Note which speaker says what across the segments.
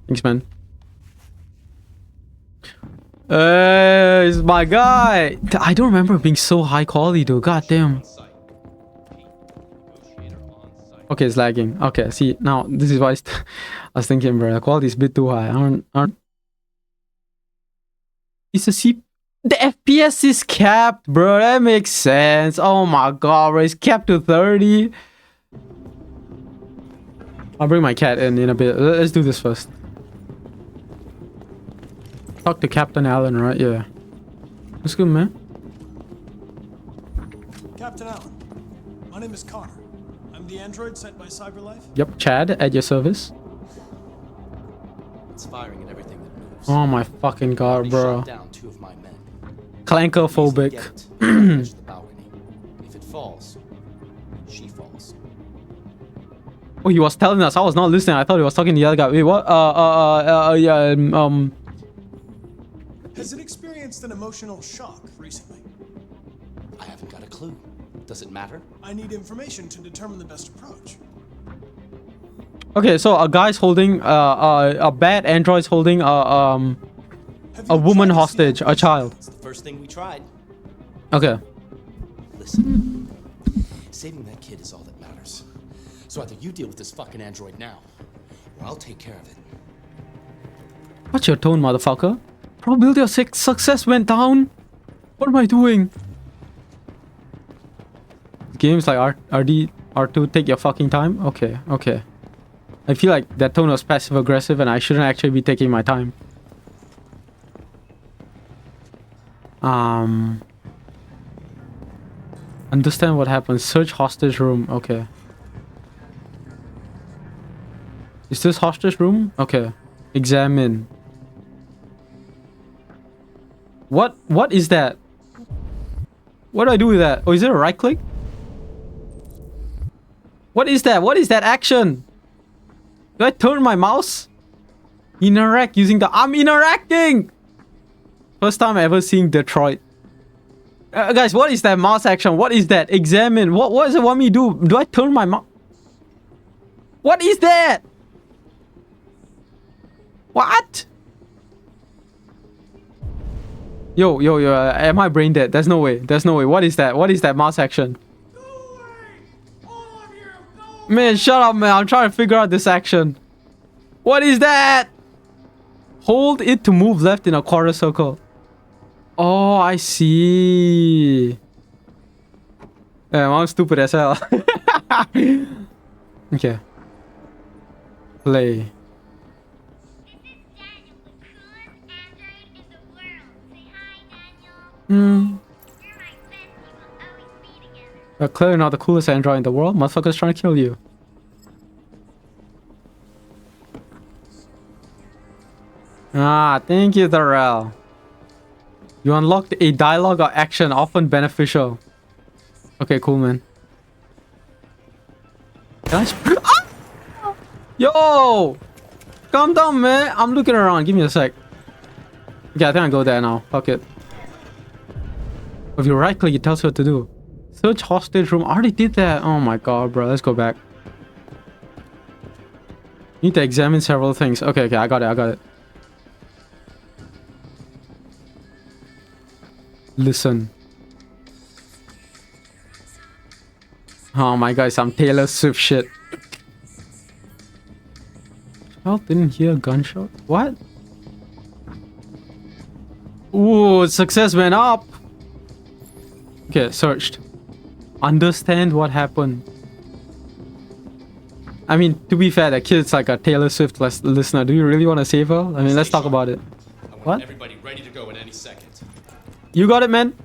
Speaker 1: Thanks, man. It's my guy. I don't remember it being so high quality though. God damn. Okay, it's lagging. Okay, see now this is why I was thinking, bro. The quality is a bit too high. Aren't. It's a C. The FPS is capped, bro. That makes sense. Oh my god, bro. It's capped to 30. I'll bring my cat in a bit. Let's do this first. Talk to Captain Allen, right? Yeah. That's good, man.
Speaker 2: Captain Allen, my name is Connor. I'm the android sent by CyberLife.
Speaker 1: Yep, Chad at your service.
Speaker 3: It's firing at everything that moves.
Speaker 1: Oh my fucking god, bro.
Speaker 3: Shot down 2 of my men.
Speaker 1: Clanker phobic.
Speaker 3: The balcony. If it falls, she falls.
Speaker 1: Oh, he was telling us. I was not listening. I thought he was talking to the other guy. Wait, what? Yeah.
Speaker 2: Has it experienced an emotional shock recently?
Speaker 3: I haven't got a clue. Does it matter?
Speaker 2: I need information to determine the best approach.
Speaker 1: Okay, so a guy's holding a bad android's holding a woman hostage, a child.
Speaker 3: It's the first thing we tried.
Speaker 1: Okay.
Speaker 3: Listen. Saving that kid is all that matters. So either you deal with this fucking android now, or I'll take care of it.
Speaker 1: What's your tone, motherfucker? Probability of success went down. What am I doing? Games like R2 take your fucking time. Okay, okay. I feel like that tone was passive aggressive, and I shouldn't actually be taking my time. Understand what happened. Search hostage room. Okay. Is this hostage room? Okay. Examine. What is that? What do I do with that? Oh, is it a right click? What is that? What is that action? Do I turn my mouse? Interact using the... I'm interacting! First time ever seeing Detroit. Guys, what is that mouse action? What is that? Examine. What does it want me to do? Do I turn my mouse? What is that? What? Yo, am I brain dead? There's no way. There's no way. What is that? What is that mouse action?
Speaker 2: Go away! All of you! Go
Speaker 1: Man, shut up, man. I'm trying to figure out this action. What is that? Hold it to move left in a quarter circle. Oh, I see. Damn, I'm stupid as hell. Okay. Play. You're clearly not the coolest android in the world. Motherfucker's trying to kill you. Ah, thank you, Darrell. You unlocked a dialogue or action often beneficial. Okay, cool, man. Can I ah! Yo! Calm down, man. I'm looking around. Give me a sec. Okay, I think I go there now. Fuck it. If you right click, it tells you what to do. Search hostage room. I already did that. Oh my god, bro. Let's go back. Need to examine several things. Okay, I got it. Listen. Oh my god, some Taylor Swift shit. Child didn't hear a gunshot? What? Ooh, success went up. Okay, searched. Understand what happened. I mean, to be fair, that kid's like a Taylor Swift listener. Do you really want to save her? I mean, let's talk about it. What?
Speaker 3: Everybody ready to go at any second.
Speaker 1: You got it, man.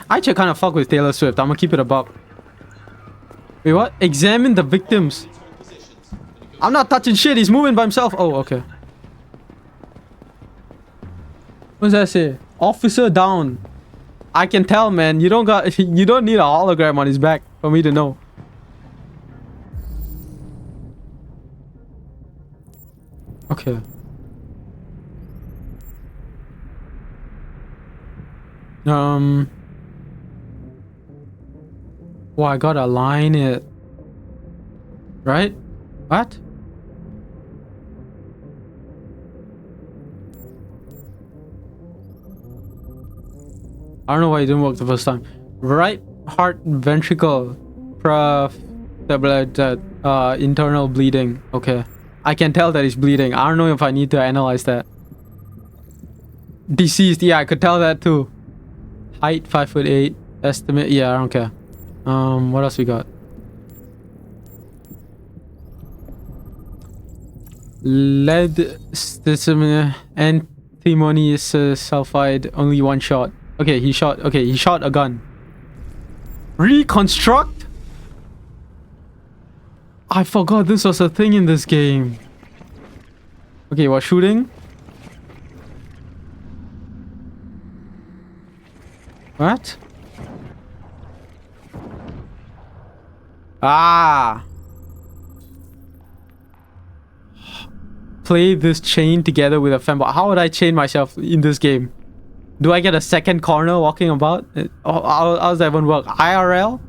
Speaker 1: I actually kind of fuck with Taylor Swift. I'm gonna keep it above. Wait, what? Examine the victims. I'm not touching shit. He's moving by himself. Oh, okay. What does that say? Officer down. I can tell, man. You don't need a hologram on his back for me to know. Okay. Well, I gotta align it. Right? What? I don't know why it didn't work the first time. Right heart ventricle. Internal bleeding. Okay. I can tell that he's bleeding. I don't know if I need to analyze that. Deceased. Yeah, I could tell that too. Height 5'8". Estimate. Yeah, I don't care. What else we got? Lead antimony sulfide. Only one shot. Okay, he shot. Okay, he shot a gun. Reconstruct. I forgot this was a thing in this game. Okay, what shooting? What? Ah. Play this chain together with a femboy. How would I chain myself in this game? Do I get a second corner walking about? How does that even work? IRL?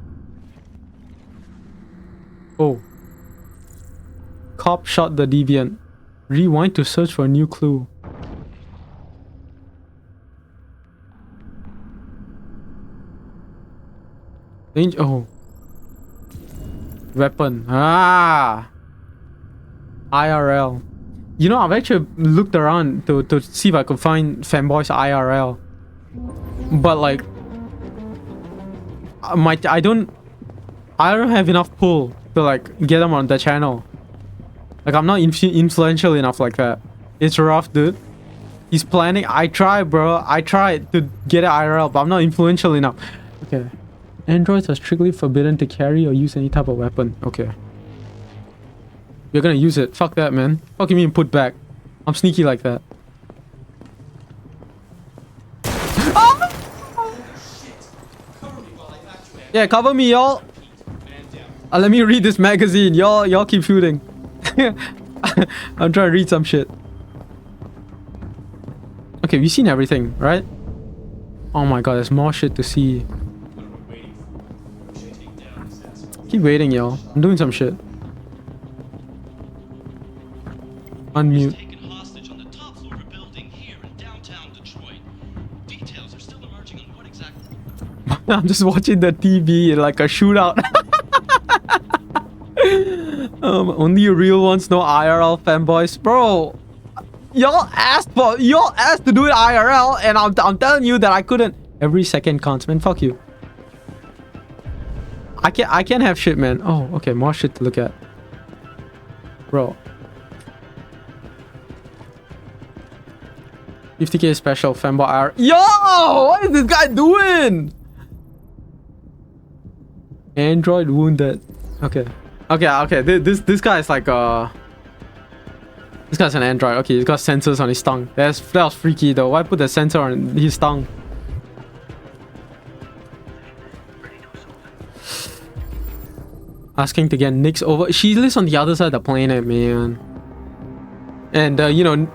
Speaker 1: Oh. Cop shot the deviant. Rewind to search for a new clue. Oh. Weapon. Ah. IRL. You know, I've actually looked around to see if I could find Fanboy's IRL. But like... I don't have enough pull to like get them on the channel. Like I'm not influential enough like that. It's rough, dude. He's planning. I try, bro. I tried to get an IRL, but I'm not influential enough. Okay. Androids are strictly forbidden to carry or use any type of weapon. Okay. You're gonna use it. Fuck that, man. Fuck you mean put back. I'm sneaky like that. Yeah, cover me, y'all. Let me read this magazine. Y'all keep shooting. I'm trying to read some shit. Okay, we've seen everything, right? Oh my god, there's more shit to see. Keep waiting, y'all. I'm doing some shit. Unmute. I'm just watching the TV like a shootout. Only real ones, no IRL fanboys, bro. Y'all asked to do it IRL, and I'm telling you that I couldn't. Every second counts, man. Fuck you. I can't have shit, man. Oh, okay, more shit to look at, bro. 50k special fanboy IRL. Yo, what is this guy doing? Android wounded. Okay. This guy is like this guy's an android. Okay, he's got sensors on his tongue. That was freaky though. Why put the sensor on his tongue? Asking to get Nyx over. She lives on the other side of the planet, man. And you know,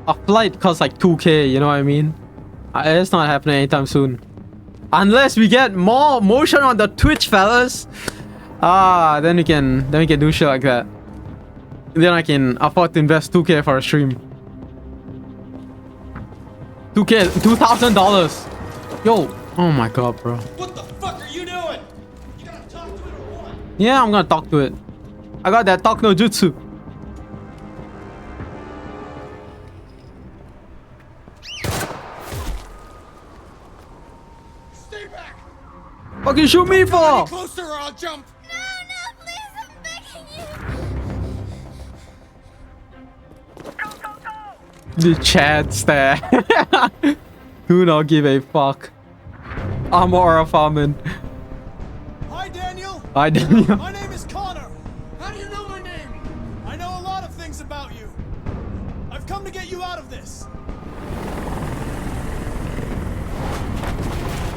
Speaker 1: a flight costs like 2k. You know what I mean? It's not happening anytime soon. Unless we get more motion on the Twitch, fellas. Then we can do shit like that. Then I can afford to invest 2k for a stream. 2k, $2,000. Yo, oh my god, bro.
Speaker 3: What the fuck are you doing? You gotta talk to it or what?
Speaker 1: Yeah, I'm gonna talk to it. I got that talk no jutsu.
Speaker 3: Stay back!
Speaker 1: Fucking shoot me for!
Speaker 3: Closer or I'll jump!
Speaker 4: No, please, I'm begging you.
Speaker 1: The chat stare. Do not give a fuck. I'm Aura farming.
Speaker 2: Hi, Daniel.
Speaker 1: Hi, Daniel.
Speaker 2: My name is Connor. How do you know my name? I know a lot of things about you. I've come to get you out of this.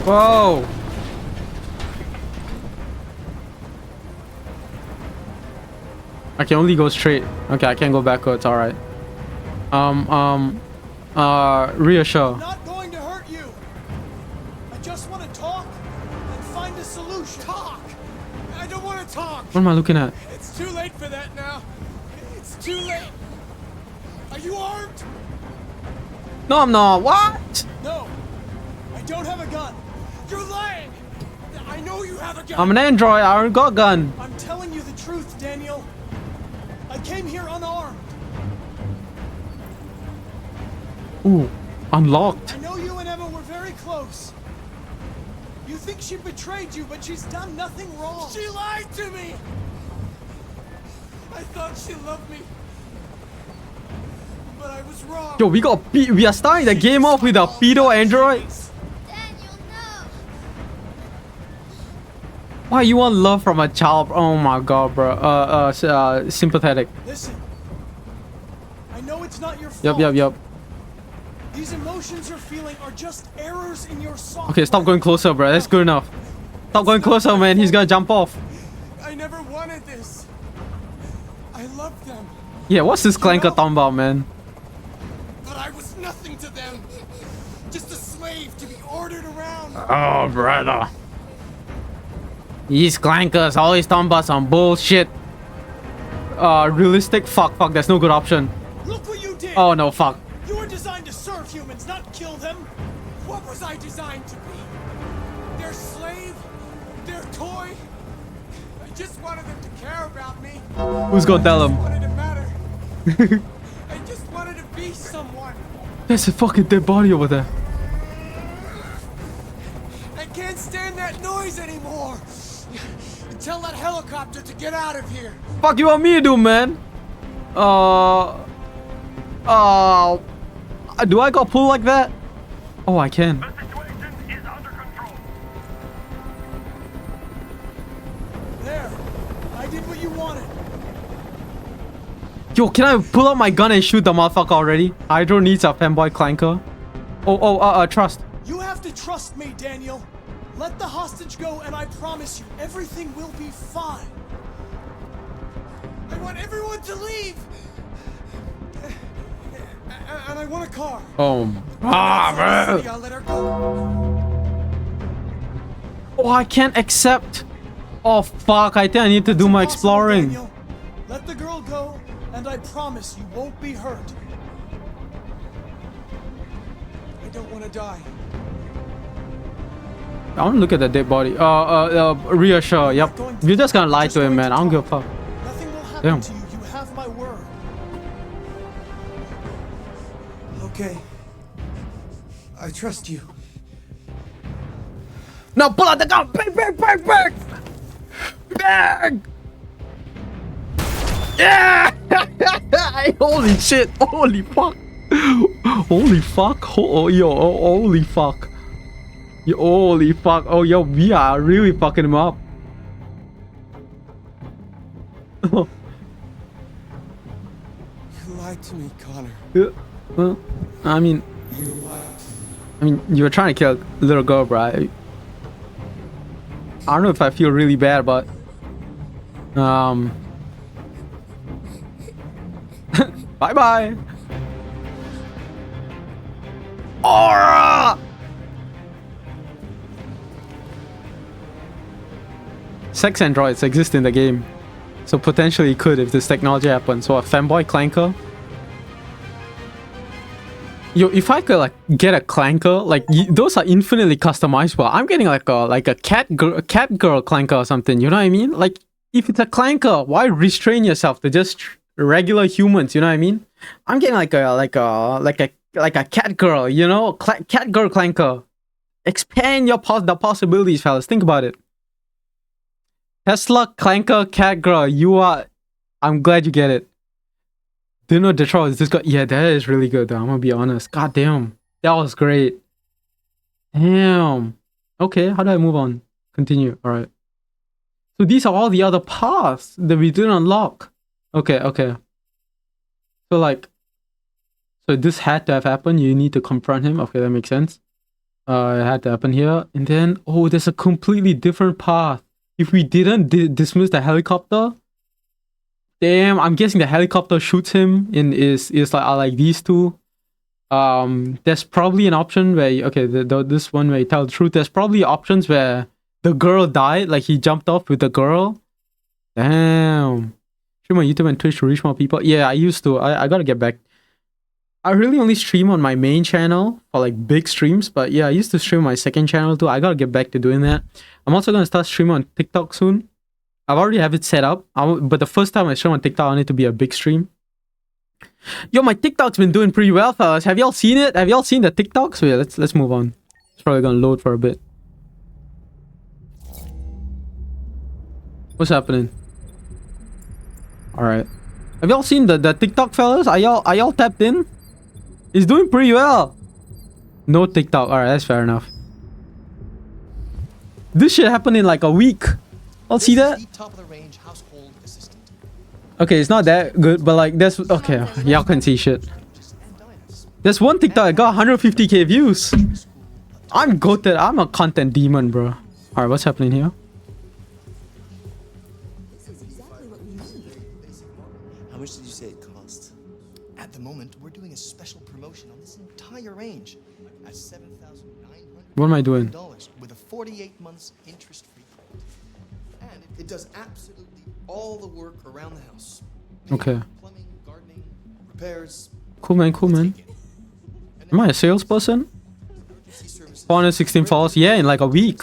Speaker 1: Whoa. I can only go straight. Okay, I can't go backwards. All right. Reassure.
Speaker 2: I'm not going to hurt you. I just want to talk and find a solution. Talk. I don't want to talk.
Speaker 1: What am I looking at?
Speaker 2: It's too late for that now. It's too late. Are you armed?
Speaker 1: No, I'm not. What?
Speaker 2: No. I don't have a gun. You're lying! I know you have a gun!
Speaker 1: I'm an android, I don't got a gun.
Speaker 2: I'm telling you the truth, Daniel. I came here unarmed.
Speaker 1: Ooh, unlocked.
Speaker 2: I know you and Emma were very close. You think she betrayed you, but she's done nothing wrong. She lied to me! I thought she loved me. But I was wrong.
Speaker 1: Yo, we are starting the game off with a pedo android.
Speaker 4: Daniel, no.
Speaker 1: Why you want love from a child? Oh my god, bro. Sympathetic.
Speaker 2: Listen. I know it's not your fault.
Speaker 1: Yep.
Speaker 2: These emotions you're feeling are just errors in your software.
Speaker 1: Okay, stop going closer, bro. That's good enough. Stop going closer, man. He's gonna jump off.
Speaker 2: I never wanted this. I loved them.
Speaker 1: Yeah, what's this Clanker talking about, man?
Speaker 2: But I was nothing to them. Just a slave to be ordered around.
Speaker 1: Oh, brother. These Clankers always talking about some bullshit. Realistic? Fuck, there's no good option.
Speaker 2: Look what you did.
Speaker 1: Oh, no, fuck.
Speaker 2: You were designed to serve humans, not kill them. What was I designed to be? Their slave? Their toy? I just wanted them to care about me.
Speaker 1: Who's gonna tell
Speaker 2: I
Speaker 1: him?
Speaker 2: wanted to matter. I just wanted to be someone.
Speaker 1: There's a fucking dead body over there.
Speaker 2: I can't stand that noise anymore. Tell that helicopter to get out of here.
Speaker 1: Fuck you want me to do, man? Do I got pull like that? Oh, I can.
Speaker 5: The situation is under control.
Speaker 2: There. I did what you wanted.
Speaker 1: Yo, can I pull out my gun and shoot the motherfucker already? Hydro needs a fanboy Clanker. Trust.
Speaker 2: You have to trust me, Daniel. Let the hostage go, and I promise you, everything will be fine. I want everyone to leave. And I want a car.
Speaker 1: Oh,
Speaker 2: Bro. I'll let her go.
Speaker 1: Oh, I can't accept. Oh, fuck. I think I need to do my
Speaker 2: Impossible,
Speaker 1: exploring.
Speaker 2: Daniel. Let the girl go, and I promise you won't be hurt. I don't want to die.
Speaker 1: I want to look at the dead body. Reassure. Yep. You're just gonna lie to him, man. I don't give a fuck.
Speaker 2: Nothing will happen
Speaker 1: Damn.
Speaker 2: to you. You have my word. Okay. I trust you.
Speaker 1: Now pull out the gun. Bang. Yeah! Holy shit. Holy fuck. Holy fuck. Holy fuck. Yo, holy fuck. Oh, yo, we are really fucking him up.
Speaker 2: You lied to me, Connor.
Speaker 1: Well, I mean, you were trying to kill a little girl, bro. I don't know if I feel really bad, but bye. Aura! Sex androids exist in the game, so potentially it could if this technology happens. So a fanboy Clanker. Yo, if I could like get a Clanker, like those are infinitely customizable. I'm getting like a cat girl Clanker or something. You know what I mean? Like if it's a Clanker, why restrain yourself to just regular humans? You know what I mean? I'm getting like a cat girl. You know, cat girl Clanker. Expand the possibilities, fellas. Think about it. Tesla Clanker cat girl. I'm glad you get it. Didn't know Detroit is this guy. Yeah, that is really good though. I'm gonna be honest. God damn. That was great. Damn. Okay, how do I move on? Continue. Alright. So these are all the other paths that we didn't unlock. Okay. So this had to have happened. You need to confront him. Okay, that makes sense. It had to happen here. And then, oh, there's a completely different path. If we didn't dismiss the helicopter, damn, I'm guessing the helicopter shoots him in is like these two. There's probably an option where this one where you tell the truth. There's probably options where the girl died, like he jumped off with the girl. Damn. Stream on YouTube and Twitch to reach more people. Yeah, I used to. I gotta get back. I really only stream on my main channel for like big streams, but yeah, I used to stream my second channel too. I gotta get back to doing that. I'm also gonna start streaming on TikTok soon. I've already have it set up, but the first time I stream on TikTok, I want it to be a big stream. Yo, my TikTok's been doing pretty well, fellas. Have y'all seen it? Have y'all seen the TikTok? So yeah, let's move on. It's probably gonna load for a bit. What's happening? All right. Have y'all seen the TikTok, fellas? Are y'all tapped in? It's doing pretty well. No TikTok. All right, that's fair enough. This shit happened in like a week. I'll see that.
Speaker 3: Top of the range household assistant.
Speaker 1: Okay, it's not that good, but like there's okay. Y'all can see shit. There's one TikTok that got 150k views. I'm goated. I'm a content demon, bro. All right, what's happening here?
Speaker 6: How much did you say it cost? At the moment, we're doing a special promotion on this entire range at $7,900.
Speaker 1: What am I doing?
Speaker 6: With a 48 months interest-free credit. And it does absolutely all the work around the house.
Speaker 1: Okay.
Speaker 6: Plumbing, gardening, repairs.
Speaker 1: Cool, man. Cool, man. Am I a salesperson? 416 followers. Yeah, in like a week.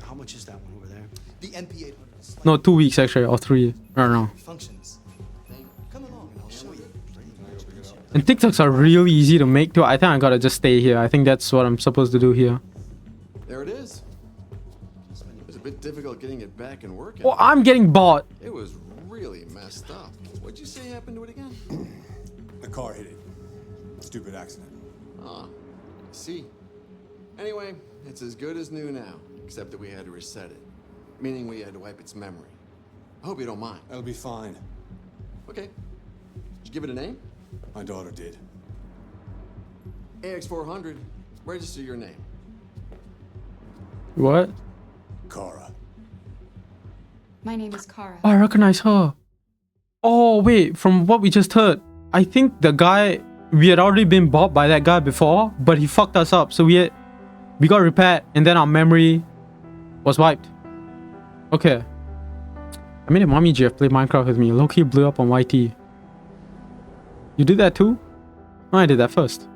Speaker 6: How much is that one over there? The NP800.
Speaker 1: No, 2 weeks actually, or 3. I don't know.
Speaker 6: Functions. Come along and I'll show you.
Speaker 1: And TikToks are really easy to make too. I think I gotta just stay here. I think that's what I'm supposed to do here.
Speaker 7: There it is. It was a bit difficult getting it back and working.
Speaker 1: Oh, I'm getting bought.
Speaker 7: It was really messed up. What'd you say happened to it again?
Speaker 2: The car hit it. Stupid accident.
Speaker 7: Ah, I see. Anyway, it's as good as new now, except that we had to reset it. Meaning we had to wipe its memory. I hope you don't mind.
Speaker 2: That'll be fine.
Speaker 7: Okay. Did you give it a name?
Speaker 2: My daughter did.
Speaker 7: AX400. Register your name.
Speaker 1: What?
Speaker 2: Kara.
Speaker 8: My name is Kara.
Speaker 1: Oh, I recognize her. Oh, wait. From what we just heard, I think the guy... We had already been bought by that guy before, but he fucked us up. So we got repaired, and then our memory was wiped. Okay. I made a mommy GF play Minecraft with me. Low-key blew up on YT. You did that too? No, I did that first.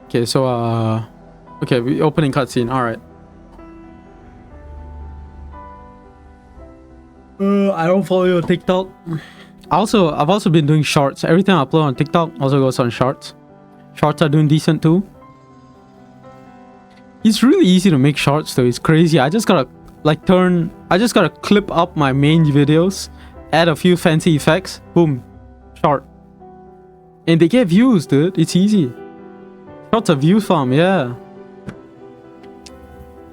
Speaker 1: Okay, so okay, we opening cutscene. All right. I don't follow your TikTok. I've also been doing shorts. Everything I upload on TikTok also goes on shorts. Shorts are doing decent too. It's really easy to make shorts though. It's crazy. I just gotta clip up my main videos, add a few fancy effects, boom, short. And they get views, dude. It's easy. Shorts are view farm, yeah.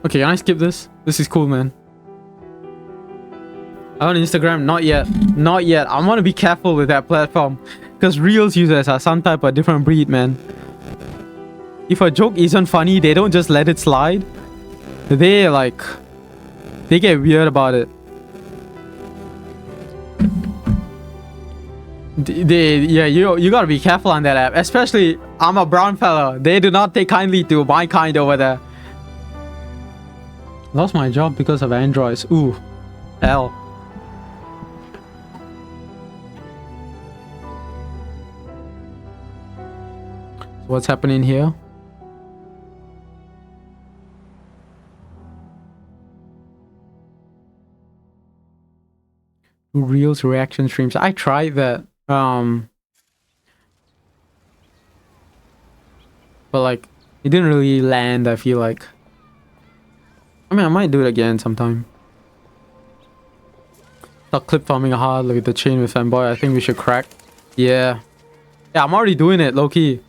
Speaker 1: Okay, can I skip this? This is cool, man. On Instagram, not yet. Not yet. I want to be careful with that platform. Because Reels users are some type of different breed, man. If a joke isn't funny, they don't just let it slide. They get weird about it. Yeah, you gotta be careful on that app. Especially, I'm a brown fella. They do not take kindly to my kind over there. Lost my job because of androids. Ooh. Hell. What's happening here? Reels reaction streams. I tried that. But like it didn't really land, I feel like. I mean, I might do it again sometime. Stop clip farming hard. Look at the chain with fanboy. I think we should crack. Yeah. Yeah, I'm already doing it, low-key.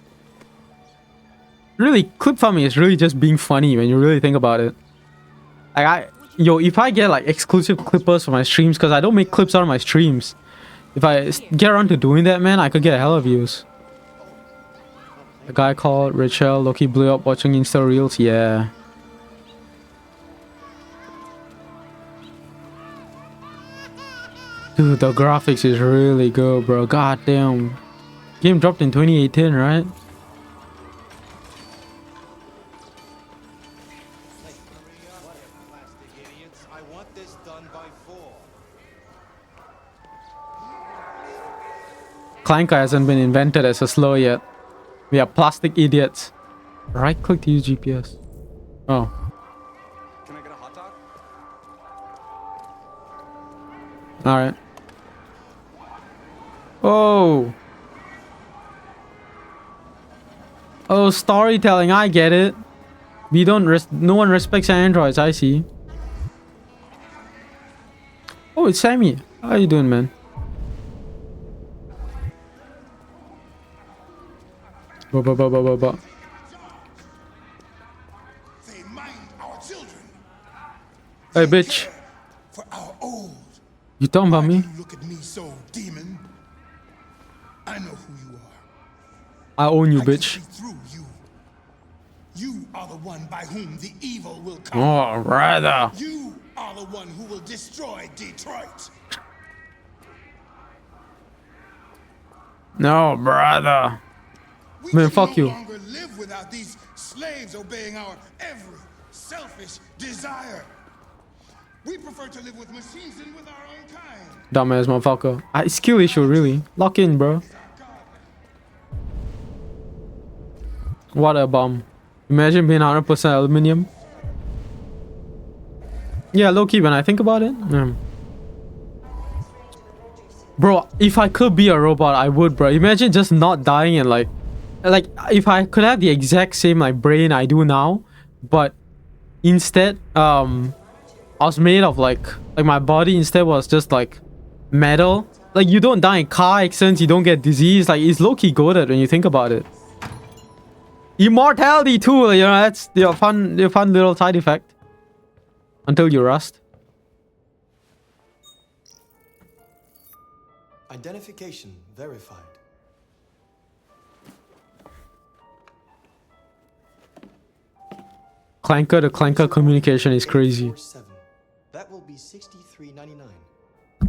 Speaker 1: Really, clip farming is really just being funny when you really think about it. Like if I get like exclusive clippers for my streams, because I don't make clips out of my streams. If I get around to doing that, man, I could get a hell of views. A guy called Rachel, Loki blew up watching Insta Reels, yeah. Dude, the graphics is really good, bro. God damn. Game dropped in 2018, right? Clanker hasn't been invented as a slur yet. We are plastic idiots. Right click to use GPS. Oh.
Speaker 2: Can I get a hot dog?
Speaker 1: Alright. Oh. Oh, storytelling. I get it. We don't no one respects androids. I see. Oh, it's Sammy. How you doing, man? Ba, ba, ba, ba, ba, ba.
Speaker 2: They mind our children.
Speaker 1: Hey, bitch.
Speaker 2: For our old.
Speaker 1: You talking about me?
Speaker 2: You look at me so, demon. I know who you are.
Speaker 1: I own you,
Speaker 2: I can
Speaker 1: bitch.
Speaker 2: see through you. You are the one by whom the evil will come.
Speaker 1: Oh, rather.
Speaker 2: You are the one who will destroy Detroit.
Speaker 1: No, brother.
Speaker 2: We
Speaker 1: Man,
Speaker 2: can
Speaker 1: fuck
Speaker 2: no
Speaker 1: you.
Speaker 2: longer live without these slaves obeying our every selfish desire. We prefer to live with machines than with our own kind.
Speaker 1: Dumbass motherfucker. Skill issue, really. Lock in, bro. What a bum. Imagine being 100% aluminium. Yeah, low-key, when I think about it. Bro, if I could be a robot, I would, bro. Imagine just not dying and like if I could have the exact same like brain I do now, but instead I was made of like my body instead was just like metal. Like you don't die in car accidents, you don't get disease. Like it's low-key goated when you think about it. Immortality too, you know, that's your fun little side effect. Until you rust.
Speaker 6: Identification verified.
Speaker 1: Clanker to Clanker communication is crazy.
Speaker 6: 847. That will be $63.99.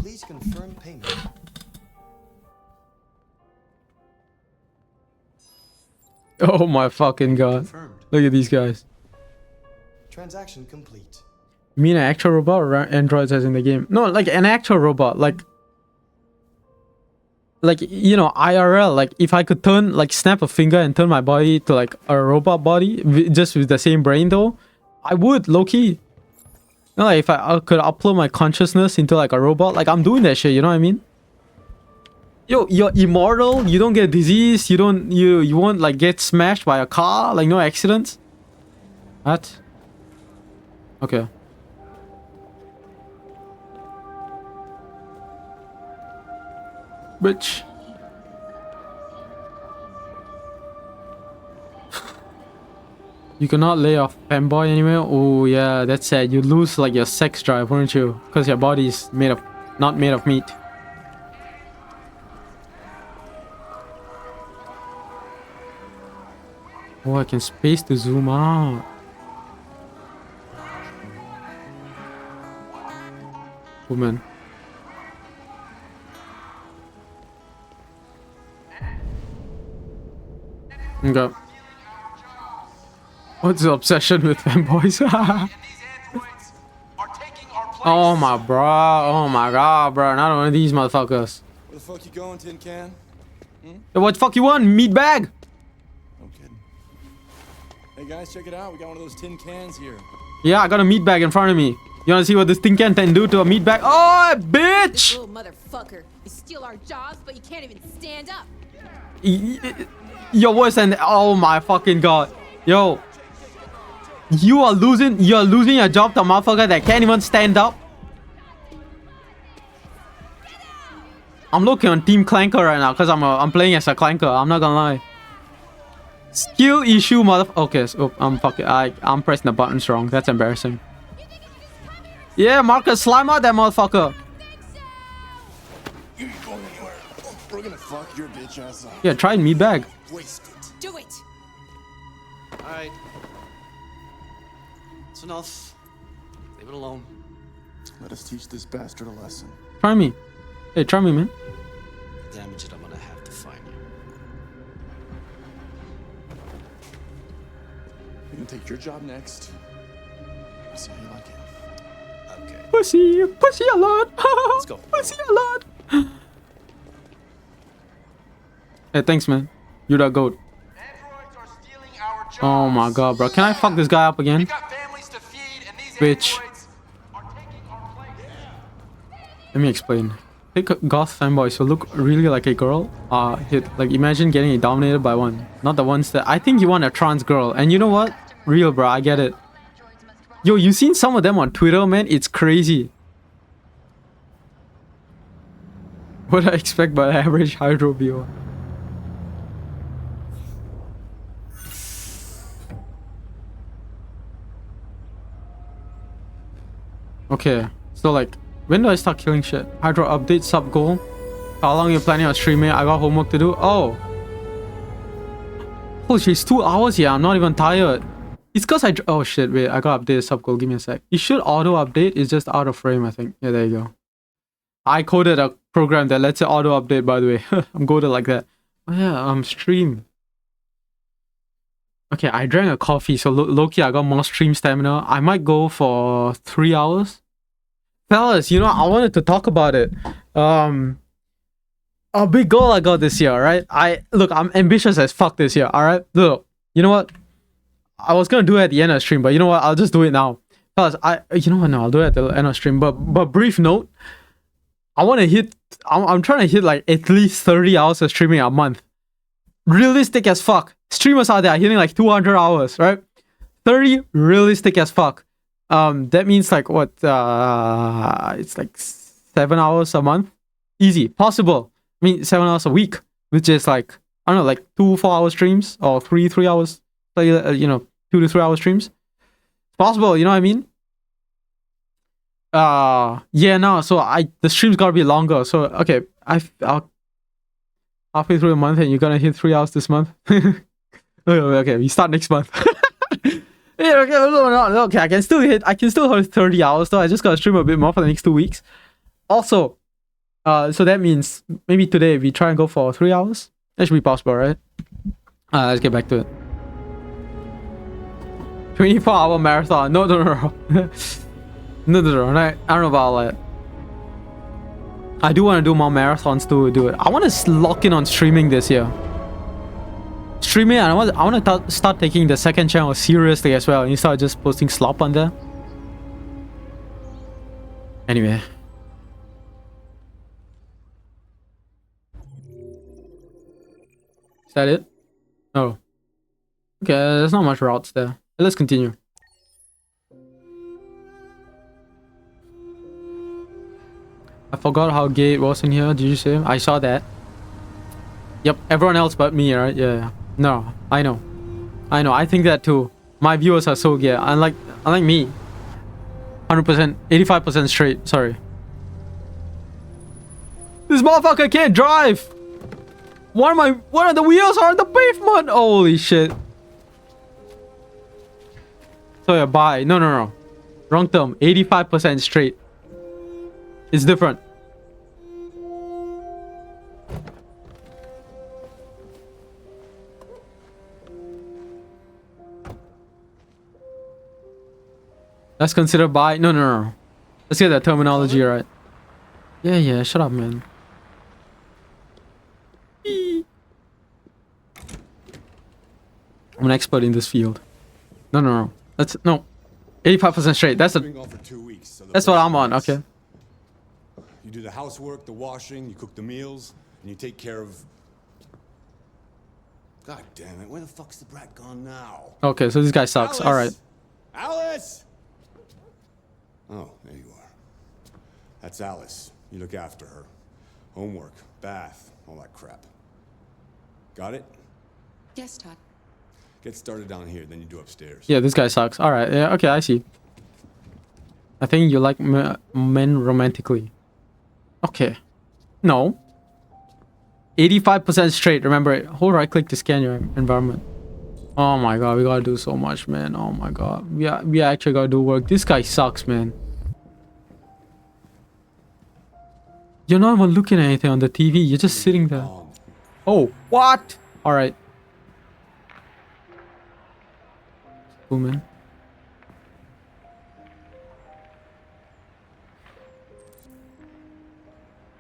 Speaker 6: Please confirm payment.
Speaker 1: Oh my fucking god.
Speaker 6: Confirmed.
Speaker 1: Look at these guys.
Speaker 6: Transaction complete.
Speaker 1: You mean an actual robot or androids as in the game? No, like an actual robot. Like you know, IRL. Like if I could turn, like snap a finger and turn my body to like a robot body, just with the same brain though, I would, low-key. You know, like if I could upload my consciousness into like a robot, like I'm doing that shit, you know what I mean? Yo, you're immortal, you don't get disease, you won't like get smashed by a car, like no accidents. What? Okay. Bitch. You cannot lay off fanboy anywhere. Oh yeah, that's sad. You lose like your sex drive, won't you? Because your body is not made of meat. Oh, I can space to zoom out. Woman. Okay. What's the obsession with fanboys? Oh my bro. Oh my god, bro. Not one of these motherfuckers.
Speaker 2: Where the fuck you going, tin can?
Speaker 1: What the fuck you want? Meat bag?
Speaker 2: No kidding. Hey guys, check it out. We got one of those tin cans here.
Speaker 1: Yeah, I got a meat bag in front of me. You wanna see what this thing can do to a meat bag? Oh, bitch!
Speaker 9: Little motherfucker. You steal our jobs, but you can't even stand up.
Speaker 1: You're worse than... Oh my fucking god. Yo. You're losing your job to a motherfucker that can't even stand up. I'm looking on Team Clanker right now because I'm playing as a Clanker. I'm not gonna lie. Skill issue, okay, so I'm pressing the buttons wrong. That's embarrassing. Yeah, Marcus, slime out that motherfucker.
Speaker 2: You ain't going anywhere. We're gonna fuck your bitch ass up.
Speaker 1: Yeah, try meat bag.
Speaker 2: Waste it.
Speaker 9: Do it.
Speaker 3: Alright. It's enough. Leave it alone.
Speaker 2: Let us teach this bastard a lesson.
Speaker 1: Try me. Hey, try me, man.
Speaker 3: Damage it, I'm gonna have to find you.
Speaker 2: You can take your job next. See how you like it.
Speaker 3: Okay.
Speaker 1: Pussy a lot.
Speaker 3: Let's go.
Speaker 1: Pussy a lot. Hey, thanks, man. You the goat.
Speaker 2: Androids are stealing our jobs.
Speaker 1: Oh my god, bro. Can I fuck this guy up
Speaker 2: We
Speaker 1: again?
Speaker 2: got families to feed, and these
Speaker 1: Bitch.
Speaker 2: androids are taking our place.
Speaker 1: Let me explain. Pick a goth fanboys who look really like a girl. Like imagine getting dominated by one. Not the ones that I think you want a trans girl. And you know what? Real, bro. I get it. Yo, you seen some of them on Twitter, man? It's crazy. What I expect by the average Hydroap viewer. Okay, so like, when do I start killing shit? Hydro update sub goal. How long you planning on streaming? I got homework to do. Oh. Holy shit, it's 2 hours here. I'm not even tired. It's cause oh shit, wait, I got update sub goal. Give me a sec. It should auto update. It's just out of frame, I think. Yeah, there you go. I coded a program that lets it auto update, by the way. I'm coded like that. Oh yeah, stream. Okay, I drank a coffee, so low-key I got more stream stamina. I might go for 3 hours. Fellas, you know, I wanted to talk about it. A big goal I got this year, right? Look, I'm ambitious as fuck this year, alright? Look, you know what? I was gonna do it at the end of the stream, but you know what? I'll just do it now. Fellas, you know what? No, I'll do it at the end of the stream. But brief note, I want to hit... I'm trying to hit like at least 30 hours of streaming a month. Realistic as fuck. Streamers out there are hitting like 200 hours, right? 30 realistic as fuck. That means like what? It's like 7 hours a month. Easy, possible. I mean 7 hours a week, which is like I don't know, like 2 4-hour streams or 3 hours. You know, 2 to 3 hour streams. It's possible. You know what I mean? Yeah, no. So the stream's gotta be longer. So okay, I'll halfway through the month and you're gonna hit 3 hours this month. Okay, we start next month. Yeah, okay, no, okay, I can still hit 30 hours though. I just gotta stream a bit more for the next 2 weeks. Also, so that means maybe today we try and go for 3 hours. That should be possible, right? Let's get back to it. 24-hour marathon. No. No, I don't know about that. I do want to do more marathons to do it. I want to lock in on streaming this year. Streaming, and I want to start taking the second channel seriously as well instead of just posting slop on there. Anyway. Is that it? Oh. Okay, there's not much routes there. Let's continue. I forgot how gay it was in here. Did you say? I saw that. Yep, everyone else but me, right? Yeah. No, I know. I think that too. My viewers are so gay. Unlike me. 100%, 85% straight. Sorry. This motherfucker can't drive. One of the wheels are on the pavement. Holy shit. So yeah, bye. No. Wrong term. 85% straight. It's different. That's considered by... No. Let's get that terminology right. Yeah, shut up, man. I'm an expert in this field. No. No. 85% straight. That's what I'm on, okay.
Speaker 10: You do the housework, the washing, you cook the meals, and you take care of... God damn it, where the fuck's the brat gone now?
Speaker 1: Okay, so this guy sucks.
Speaker 10: Alice!
Speaker 1: Alright.
Speaker 10: Alice! Oh, there you are. That's Alice. You look after her. Homework, bath, all that crap. Got it?
Speaker 8: Yes, Todd.
Speaker 10: Get started down here, then you do upstairs.
Speaker 1: Yeah, this guy sucks. Alright, yeah, okay, I see. I think you like men romantically. Okay. No. 85% straight, remember. Hold right click to scan your environment. Oh my god, we gotta do so much, man. Oh my god. We actually gotta do work. This guy sucks, man. You're not even looking at anything on the TV. You're just sitting there. Oh, what? Alright. Cool, man.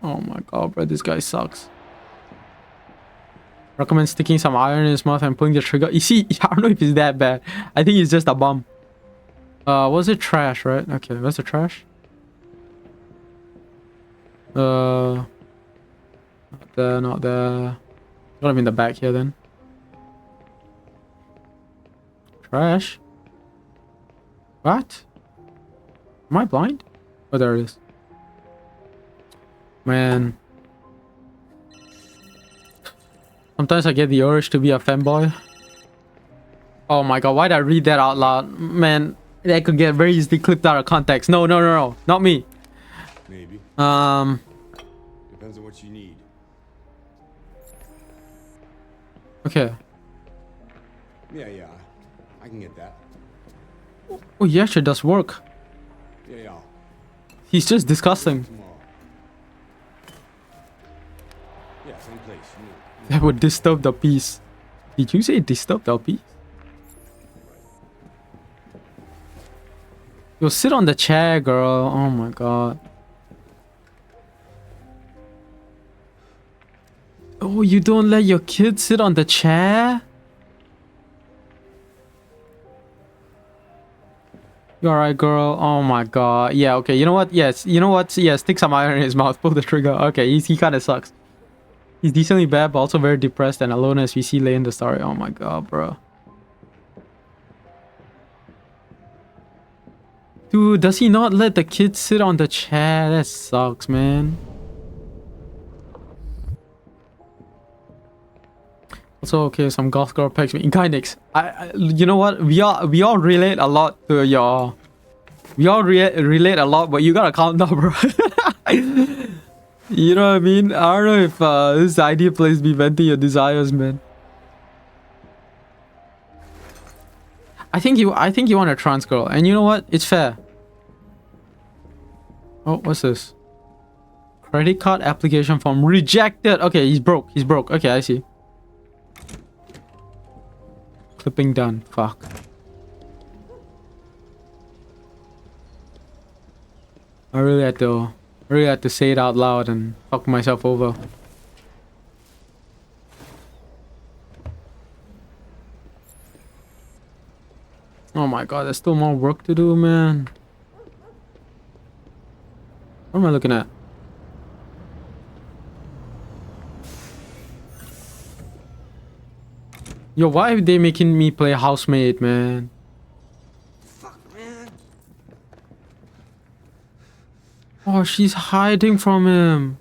Speaker 1: Oh my god, bro. This guy sucks. Recommend sticking some iron in his mouth and pulling the trigger. You see, I don't know if it's that bad. I think it's just a bum. Was it trash, right? Okay, where's the trash? Not there, not there. Gotta be in the back here then. Trash? What? Am I blind? Oh, there it is. Man. Sometimes I get the urge to be a fanboy. Oh my god, why did I read that out loud? Man, that could get very easily clipped out of context. No, no, no, no. Not me.
Speaker 10: Maybe. Depends on what you need.
Speaker 1: Okay.
Speaker 10: Yeah. I can get that.
Speaker 1: Oh, he actually does work.
Speaker 10: Yeah.
Speaker 1: He's just disgusting.
Speaker 10: Tomorrow. Yeah, same place.
Speaker 1: That would disturb the peace. Did you say disturb the peace? Yo, sit on the chair, girl. Oh my god. Oh, you don't let your kid sit on the chair? You alright, girl? Oh my god. Yeah, okay. You know what? Yes. You know what? Yeah, stick some iron in his mouth. Pull the trigger. Okay, he kind of sucks. He's decently bad, but also very depressed and alone as we see late in the story. Oh my god, bro. Dude, does he not let the kid sit on the chair? That sucks, man. Also, okay, some golf girl pecks me. Kynix, you know what? We all relate a lot to your. We all relate a lot, but you gotta calm down, bro. You know what I mean? I don't know if this idea plays be venting your desires, man. I think you want a trans girl, and you know what? It's fair. Oh, what's this? Credit card application form rejected. Okay, he's broke. He's broke. Okay, I see. Clipping done. Fuck. I really had to say it out loud and fuck myself over. Oh my god, there's still more work to do, man. What am I looking at? Yo, why are they making me play housemaid, man?
Speaker 6: Fuck, man.
Speaker 1: Oh, she's hiding from him.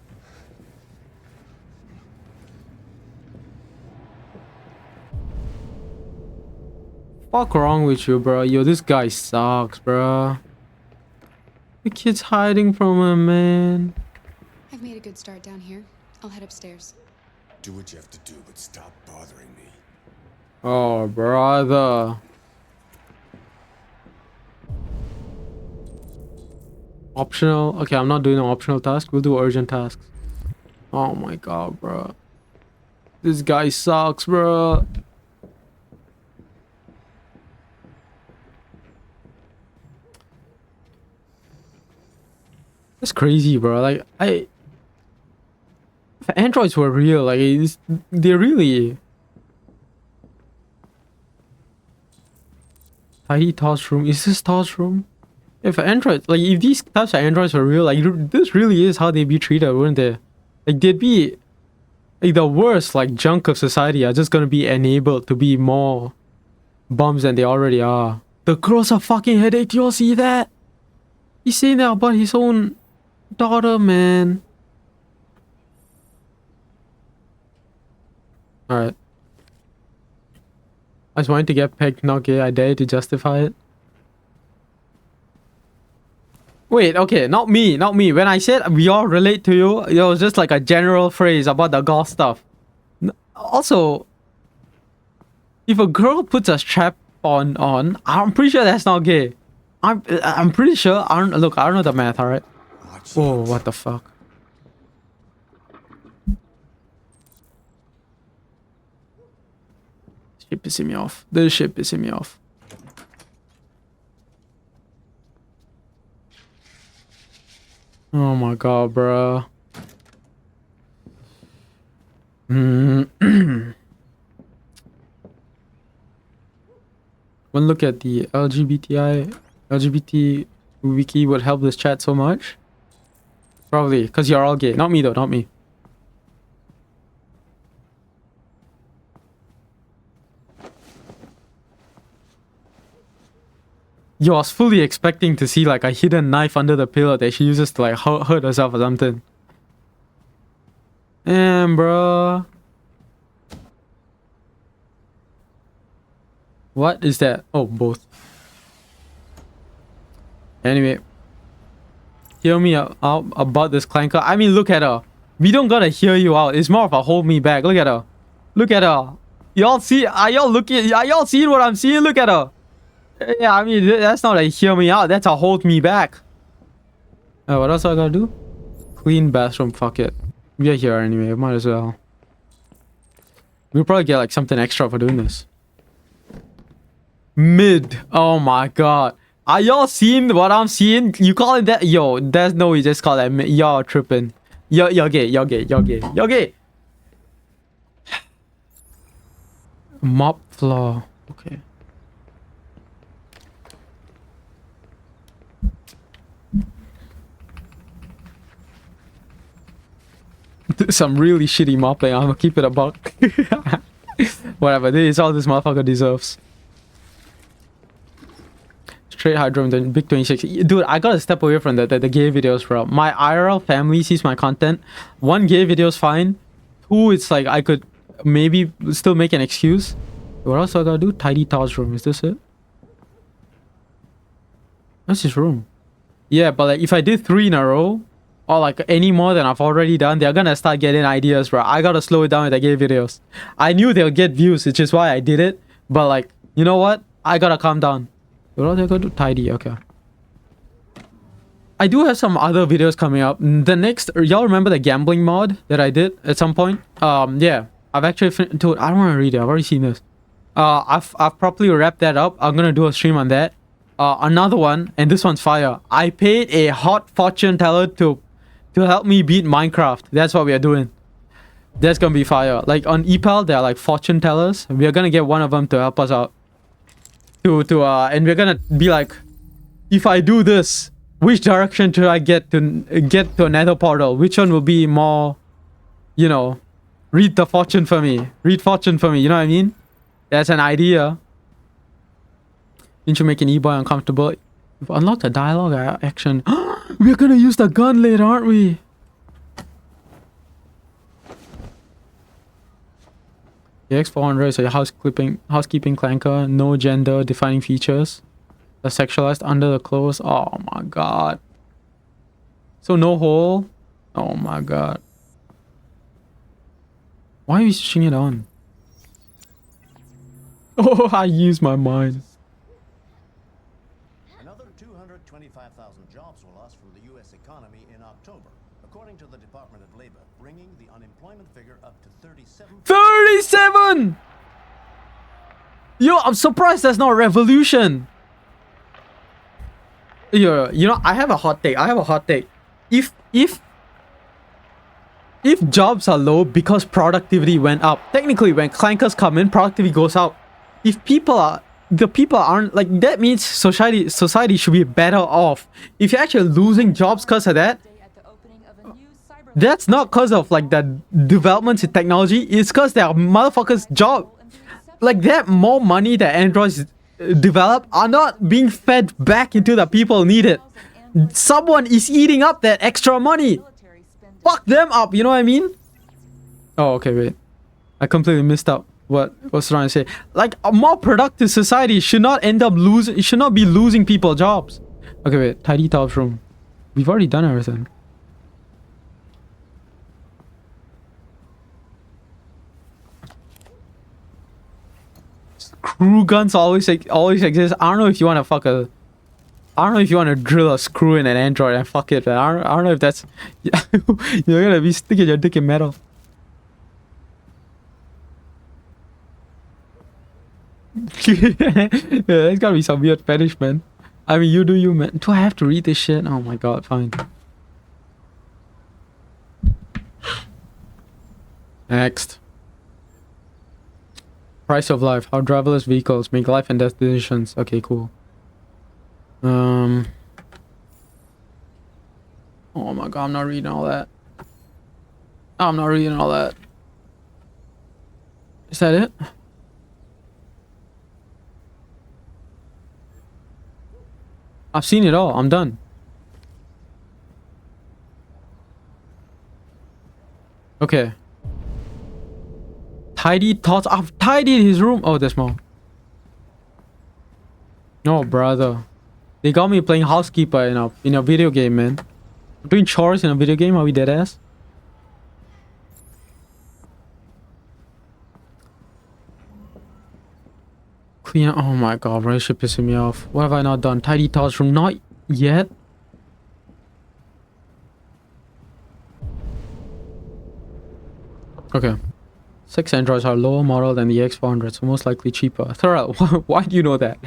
Speaker 1: Fuck wrong with you, bro? Yo, this guy sucks, bro. The kid's hiding from him, man.
Speaker 8: I've made a good start down here. I'll head upstairs.
Speaker 10: Do what you have to do, but stop bothering me.
Speaker 1: Oh, brother. Optional. Okay, I'm not doing an optional task. We'll do urgent tasks. Oh my god, bro. This guy sucks, bro. That's crazy, bro. Like, if androids were real, like, they're really... Tidy Toss room. Is this Toss room? If androids, like, if these types of androids were real, like, this really is how they'd be treated, wouldn't they? Like, they'd be... Like, the worst, like, junk of society are just gonna be enabled to be more bums than they already are. The girl's a fucking headache. Do you all see that? He's saying that about his own daughter, man. Alright. I just wanted to get pegged, not gay. I dare to justify it. Wait, okay, not me. When I said we all relate to you, it was just like a general phrase about the golf stuff. Also, if a girl puts a strap on, I'm pretty sure that's not gay. I'm pretty sure. I don't know the math. All right. Whoa, what the fuck? Shit pissing me off. This shit pissing me off. Oh my god, bro. One look at the LGBT wiki would help this chat so much. Probably, because you're all gay. Not me though, not me. Yo, I was fully expecting to see like a hidden knife under the pillow that she uses to like hurt herself or something. Bruh. What is that? Oh, both. Anyway. Hear me out about this Clanker. I mean, look at her. We don't gotta hear you out. It's more of a hold me back. Look at her. Look at her. Y'all see? Are y'all looking? Are y'all seeing what I'm seeing? Look at her. Yeah, I mean, that's not a hear me out. That's a hold me back. What else I gotta do? Clean bathroom. Fuck it. We're here anyway. Might as well. We'll probably get like something extra for doing this. Mid. Oh my god. Are y'all seeing what I'm seeing? You call it that? Yo, there's no way you just call that mid. Y'all tripping. You're gay. You're gay. You're gay. You're gay. Mop floor. Okay. Some really shitty mopping. I'm gonna keep it a buck. Whatever. This is all this motherfucker deserves. Straight Hydroap, then big 26. Dude, I gotta step away from the gay videos, bro. My IRL family sees my content. One, gay video's fine. Two, it's like I could maybe still make an excuse. What else I gotta do? Tidy Todd's room. Is this it? That's his room. Yeah, but like if I did 3 in a row, or like any more than I've already done, they're gonna start getting ideas, bro. I gotta slow it down with the gay videos. I knew they'll get views, which is why I did it. But like, you know what? I gotta calm down. What else I gotta do? Tidy, okay. I do have some other videos coming up. The next, y'all remember the gambling mod that I did at some point? Yeah. I've actually dude, I don't wanna read it. I've already seen this. I've properly wrapped that up. I'm gonna do a stream on that. Another one, and this one's fire. I paid a hot fortune teller to help me beat Minecraft. That's what we are doing. That's gonna be fire. Like on EPAL, there are like fortune tellers. We are gonna get one of them to help us out. And we're gonna be like, if I do this, which direction should I get to a nether portal? Which one will be more, you know, read the fortune for me. Read fortune for me, you know what I mean? That's an idea. Didn't you make an e-boy uncomfortable? We've unlocked a dialogue action. We're gonna use the gun later, aren't we? The X400 is a housekeeping clanker. No gender defining features. The sexualized under the clothes. Oh my god. So no hole. Oh my god. Why are you switching it on? Oh, I use my mind.
Speaker 11: Another 225,000 jobs were lost from the U.S. economy in October, according to the Department of Labor, bringing the unemployment figure up to 37.
Speaker 1: 37! Yo, I'm surprised that's not a revolution. Yo, you know, I have a hot take. If jobs are low because productivity went up, technically when clankers come in, productivity goes up. If people aren't like, that means society should be better off. If you're actually losing jobs because of that, that's not because of like the developments in technology. It's because there are motherfuckers' job. Like that more money that androids develop are not being fed back into the people need it. Someone is eating up that extra money. Fuck them up, you know what I mean? Oh, okay, wait. I completely missed out what I was trying to say. Like a more productive society should not end up losing, should not be losing people jobs. Okay, wait. Tidy top room. We've already done everything. Screw guns always exist. I don't know if you want to drill a screw in an android and fuck it, man. I don't know if that's you're gonna be sticking your dick in metal. Yeah, there's gotta be some weird fetish, man. I mean, you do you, man. Do I have to read this shit? Oh my god, fine. Next. Price of life. How driverless vehicles make life and death decisions. Okay, cool. Oh my god, I'm not reading all that. I'm not reading all that. Is that it? I've seen it all. I'm done. Okay. Tidy thoughts. I've tidied his room. Oh, there's more. No, brother. They got me playing housekeeper in a video game, man. Doing chores in a video game. Are we dead ass? Clean. Oh my god, relationship pissing me off. What have I not done? Tidy thoughts room. Not yet. Okay. 6 androids are lower model than the X400, so most likely cheaper. Thorough. Why do you know that?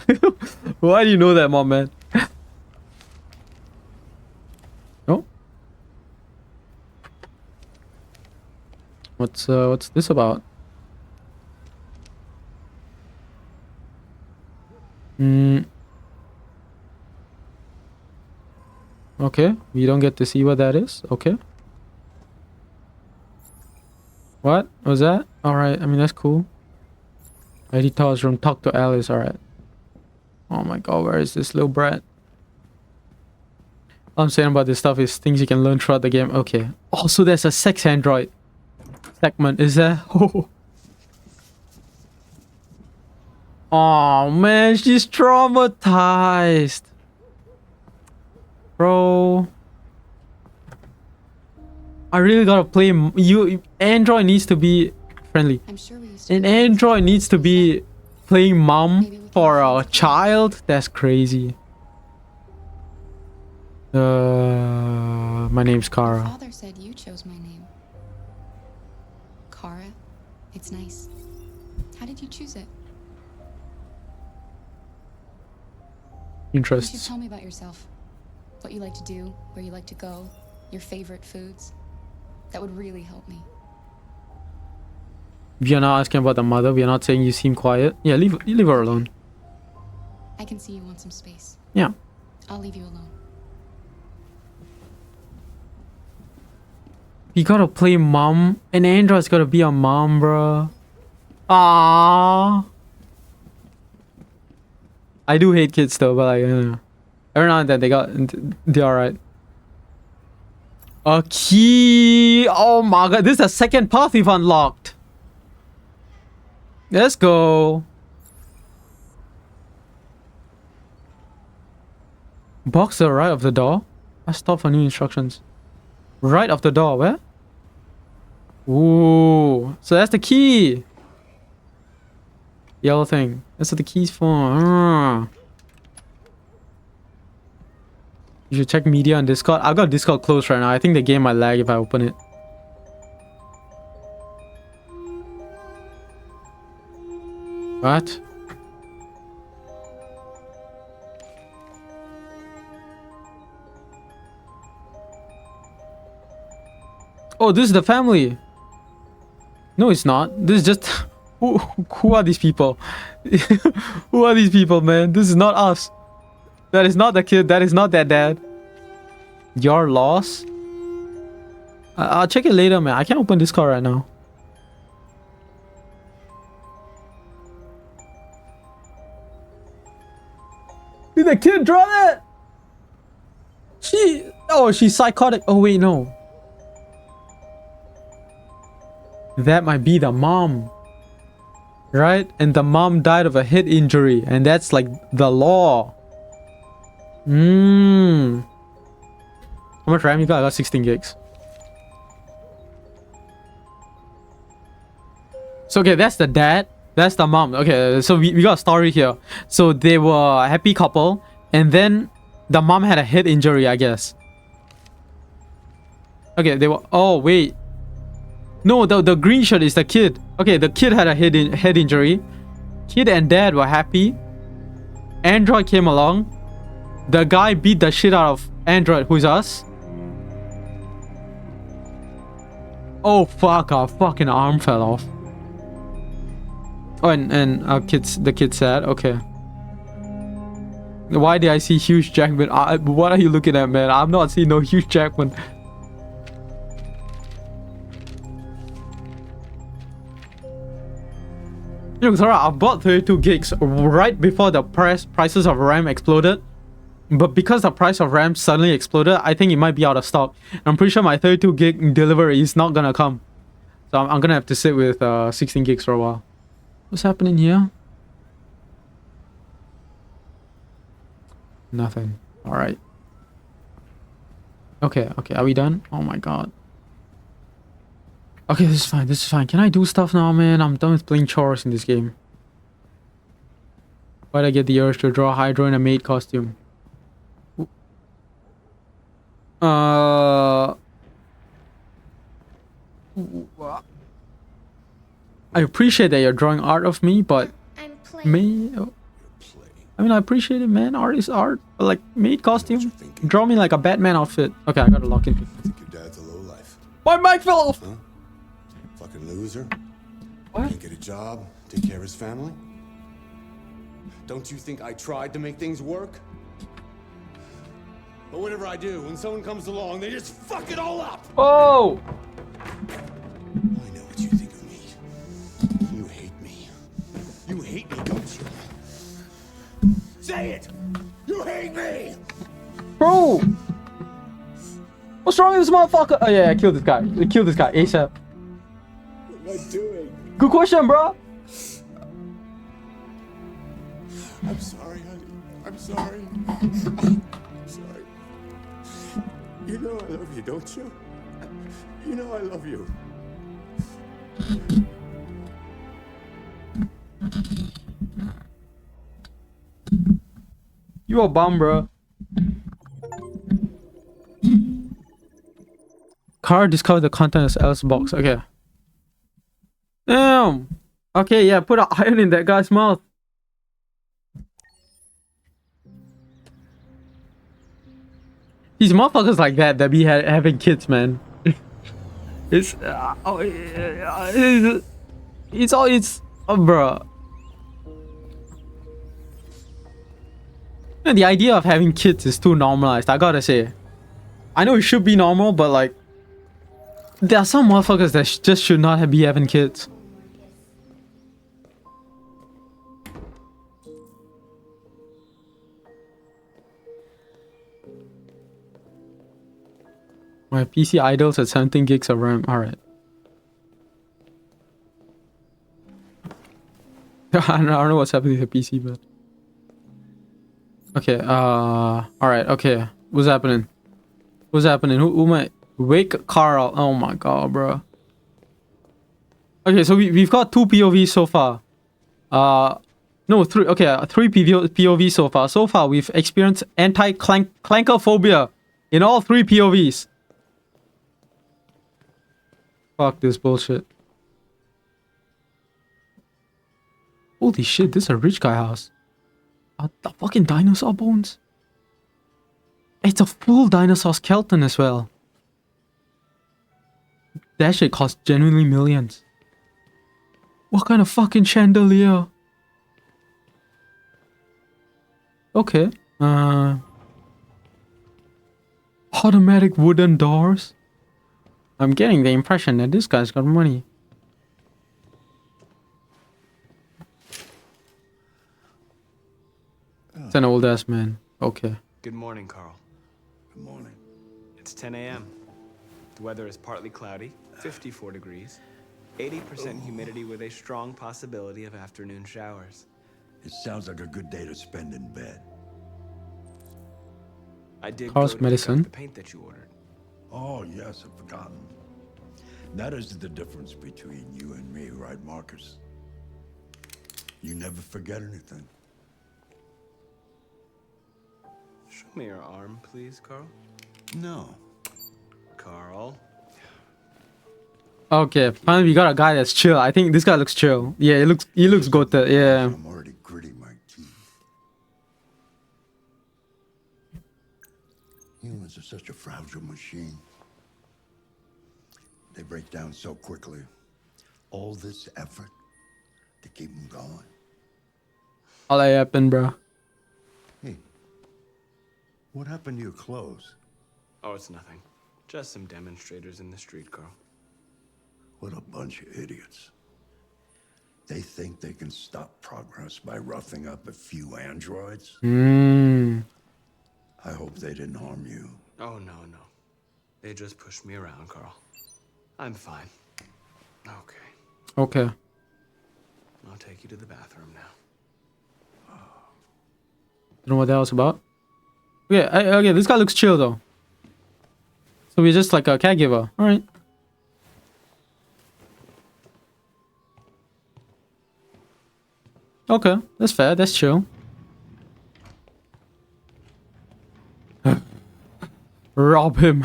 Speaker 1: Why do you know that, my man? Oh. What's this about? Okay, we don't get to see what that is. Okay. What was that? Alright, I mean, that's cool. ID Tower's room, talk to Alice, alright. Oh my god, where is this little brat? All I'm saying about this stuff is things you can learn throughout the game. Okay. Also, there's a sex android segment, is there? Oh man, she's traumatized. Bro. I really gotta play. Android needs to be friendly.
Speaker 8: I'm sure we used to
Speaker 1: An android needs to be playing mom for a child. That's crazy. My name's Kara.
Speaker 8: Father said you chose my name. Kara, it's nice. How did you choose it? You should
Speaker 1: Interests.
Speaker 8: tell me about yourself. What you like to do, where you like to go, your favorite foods. That would really help me.
Speaker 1: We are not asking about the mother. We are not saying you seem quiet. Yeah, leave her alone.
Speaker 8: I can see you want some space.
Speaker 1: Yeah.
Speaker 8: I'll leave you alone.
Speaker 1: You gotta play mom. An android's gotta be a mom, bro. Ah. I do hate kids though, but like, every now and then they're alright. A key. Oh my god, this is the second path we've unlocked. Let's go. Box to the right of the door. I stop for new instructions. Right of the door, where? Ooh, so that's the key. Yellow thing. That's what the key's for. You should check media on Discord. I've got Discord closed right now. I think the game might lag if I open it. What? Oh, this is the family. No, it's not. This is just... Who are these people? Who are these people, man? This is not us. That is not the kid. That is not that dad. Your loss? I'll check it later, man. I can't open Discord right now. Did the kid draw that? She's psychotic. Oh, wait, no. That might be the mom. Right? And the mom died of a head injury. And that's like the law. How much RAM you got? I got 16 gigs. So okay, that's the dad. That's the mom. Okay, so we got a story here. So they were a happy couple. And then the mom had a head injury, I guess. Okay, they were... Oh, wait. No, the green shirt is the kid. Okay, the kid had a head injury. Kid and dad were happy. Android came along. The guy beat the shit out of Android, who's us. Oh fuck, our fucking arm fell off. Oh, and our kids, the kid said, okay. Why did I see Hugh Jackman? What are you looking at, man? I'm not seeing no Hugh Jackman. Look, Zara, I bought 32 gigs right before the prices of RAM exploded. But because the price of RAM suddenly exploded, I think it might be out of stock. I'm pretty sure my 32 gig delivery is not gonna come. So I'm gonna have to sit with 16 gigs for a while. What's happening here? Nothing. Alright. Okay, are we done? Oh my god. Okay, this is fine. Can I do stuff now, man? I'm done with playing chores in this game. Why'd I get the urge to draw Hydro in a maid costume? I appreciate that you're drawing art of me, but me, I mean, I appreciate it, man. Art is art. But like, maid costume, draw me like a Batman outfit. Okay, I gotta lock in.
Speaker 10: I think your dad's a lowlife.
Speaker 1: My mic fell off.
Speaker 10: Huh? Fucking loser.
Speaker 1: What?
Speaker 10: Can't get a job, take care of his family. Don't you think I tried to make things work? But whatever I do, when someone comes along, they just fuck it all up!
Speaker 1: Oh!
Speaker 10: I know what you think of me. You hate me. You hate me, don't you? Say it! You hate me!
Speaker 1: Bro! What's wrong with this motherfucker? Oh yeah, kill this guy. Kill this guy ASAP.
Speaker 10: What am I doing?
Speaker 1: Good question, bro.
Speaker 10: I'm sorry, honey. I'm sorry. I'm sorry. You know I love you, don't you? You know I love you.
Speaker 1: You a bum, bro. Car discovered the content of Alice box. Okay. Damn. Okay, yeah, put an iron in that guy's mouth. These motherfuckers like that be having kids, man. It's bro. And the idea of having kids is too normalized, I gotta say. I know it should be normal, but like, there are some motherfuckers that just should not be having kids. My PC idles at 17 gigs of RAM. Alright. I don't know what's happening to the PC, but... Okay, alright, okay. What's happening? What's happening? Who might... Wake Carl. Oh my god, bro. Okay, so we've got 2 POVs so far. No, 3. Okay, 3 POVs so far. So far, we've experienced anti-clanker phobia in all 3 POVs. Fuck this bullshit. Holy shit, this is a rich guy house. The fucking dinosaur bones? It's a full dinosaur skeleton as well. That shit costs genuinely millions. What kind of fucking chandelier? Okay. Automatic wooden doors? I'm getting the impression that this guy's got money. It's an old ass man. Okay.
Speaker 12: Good morning, Carl.
Speaker 10: Good morning.
Speaker 12: It's 10 a.m. The weather is partly cloudy, 54 degrees, 80% humidity with a strong possibility of afternoon showers.
Speaker 13: It sounds like a good day to spend in bed.
Speaker 12: I did
Speaker 1: Carl's
Speaker 12: go to
Speaker 1: medicine.
Speaker 12: pick up the paint that you ordered.
Speaker 13: Oh, yes, I've forgotten. That is the difference between you and me, right, Marcus? You never forget anything.
Speaker 12: Show me your arm, please, Carl.
Speaker 13: No.
Speaker 12: Carl.
Speaker 1: Okay, finally we got a guy that's chill. I think this guy looks chill. Yeah, he looks good. Yeah.
Speaker 13: I'm already gritting my teeth. Humans are such a fragile machine. They break down so quickly. All this effort, to keep them going.
Speaker 1: All that happened, bro.
Speaker 13: Hey, what happened to your clothes?
Speaker 12: Oh, it's nothing. Just some demonstrators in the street, Carl.
Speaker 13: What a bunch of idiots. They think they can stop progress by roughing up a few androids?
Speaker 1: Hmm.
Speaker 13: I hope they didn't harm you.
Speaker 12: Oh, no. They just pushed me around, Carl. I'm fine. Okay.
Speaker 1: Okay.
Speaker 12: I'll take you to the bathroom now.
Speaker 1: Don't know what that was about. Okay, this guy looks chill though. So we're just like a caregiver. Alright. Okay, that's fair, that's chill. Rob him.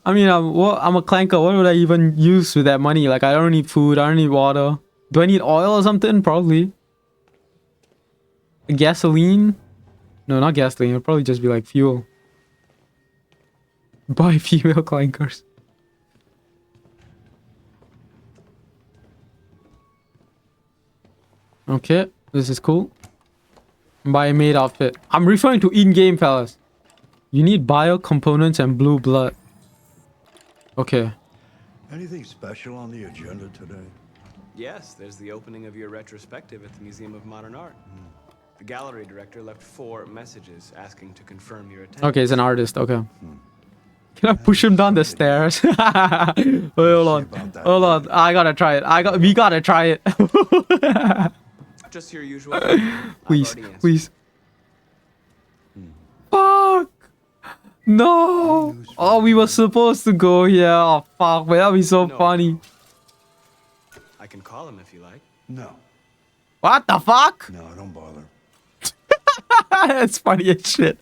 Speaker 1: I mean, I'm a clanker. What would I even use with that money? Like, I don't need food. I don't need water. Do I need oil or something? Probably. Gasoline? No, not gasoline. It'll probably just be like fuel. Buy female clankers. Okay, this is cool. Buy a maid outfit. I'm referring to in-game, fellas. You need bio components and blue blood. Okay.
Speaker 13: Anything special on the agenda today?
Speaker 12: Yes, there's the opening of your retrospective at the Museum of Modern Art. The gallery director left 4 messages asking to confirm your attendance.
Speaker 1: Okay, he's an artist. Okay. Can I push him down the stairs? Wait, hold on. Hold on. I gotta try it. We gotta try it.
Speaker 12: Just your usual.
Speaker 1: Please, please. Fuck. No. Oh, we were supposed to go here. Oh, fuck. Man, that'd be so funny.
Speaker 12: I can call him if you like.
Speaker 13: No.
Speaker 1: What the fuck?
Speaker 13: No, don't bother.
Speaker 1: That's funny as shit.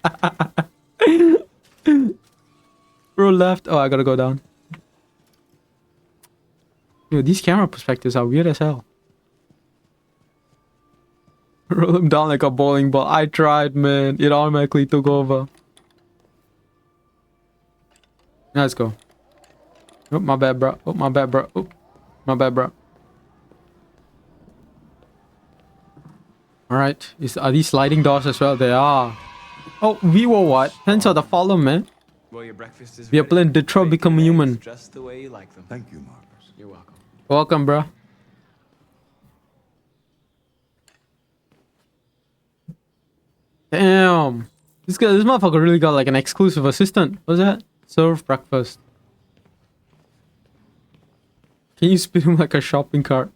Speaker 1: Bro left. Oh, I gotta go down. Yo, these camera perspectives are weird as hell. Roll him down like a bowling ball. I tried, man. It automatically took over. Let's go. Oh, my bad, bro. Oh, my bad, bro. Oh, my bad, bro. Alright. Are these sliding doors as well? They are. Oh, we were what? Thanks for the follow, man.
Speaker 12: Well, your breakfast is
Speaker 1: We are playing Detroit Become Human.
Speaker 12: Just the way you like them.
Speaker 13: Thank you, Marcus.
Speaker 12: You're welcome.
Speaker 1: Welcome, bro. Damn. This motherfucker really got like an exclusive assistant. What's that? Serve breakfast. Can you spin him like a shopping cart?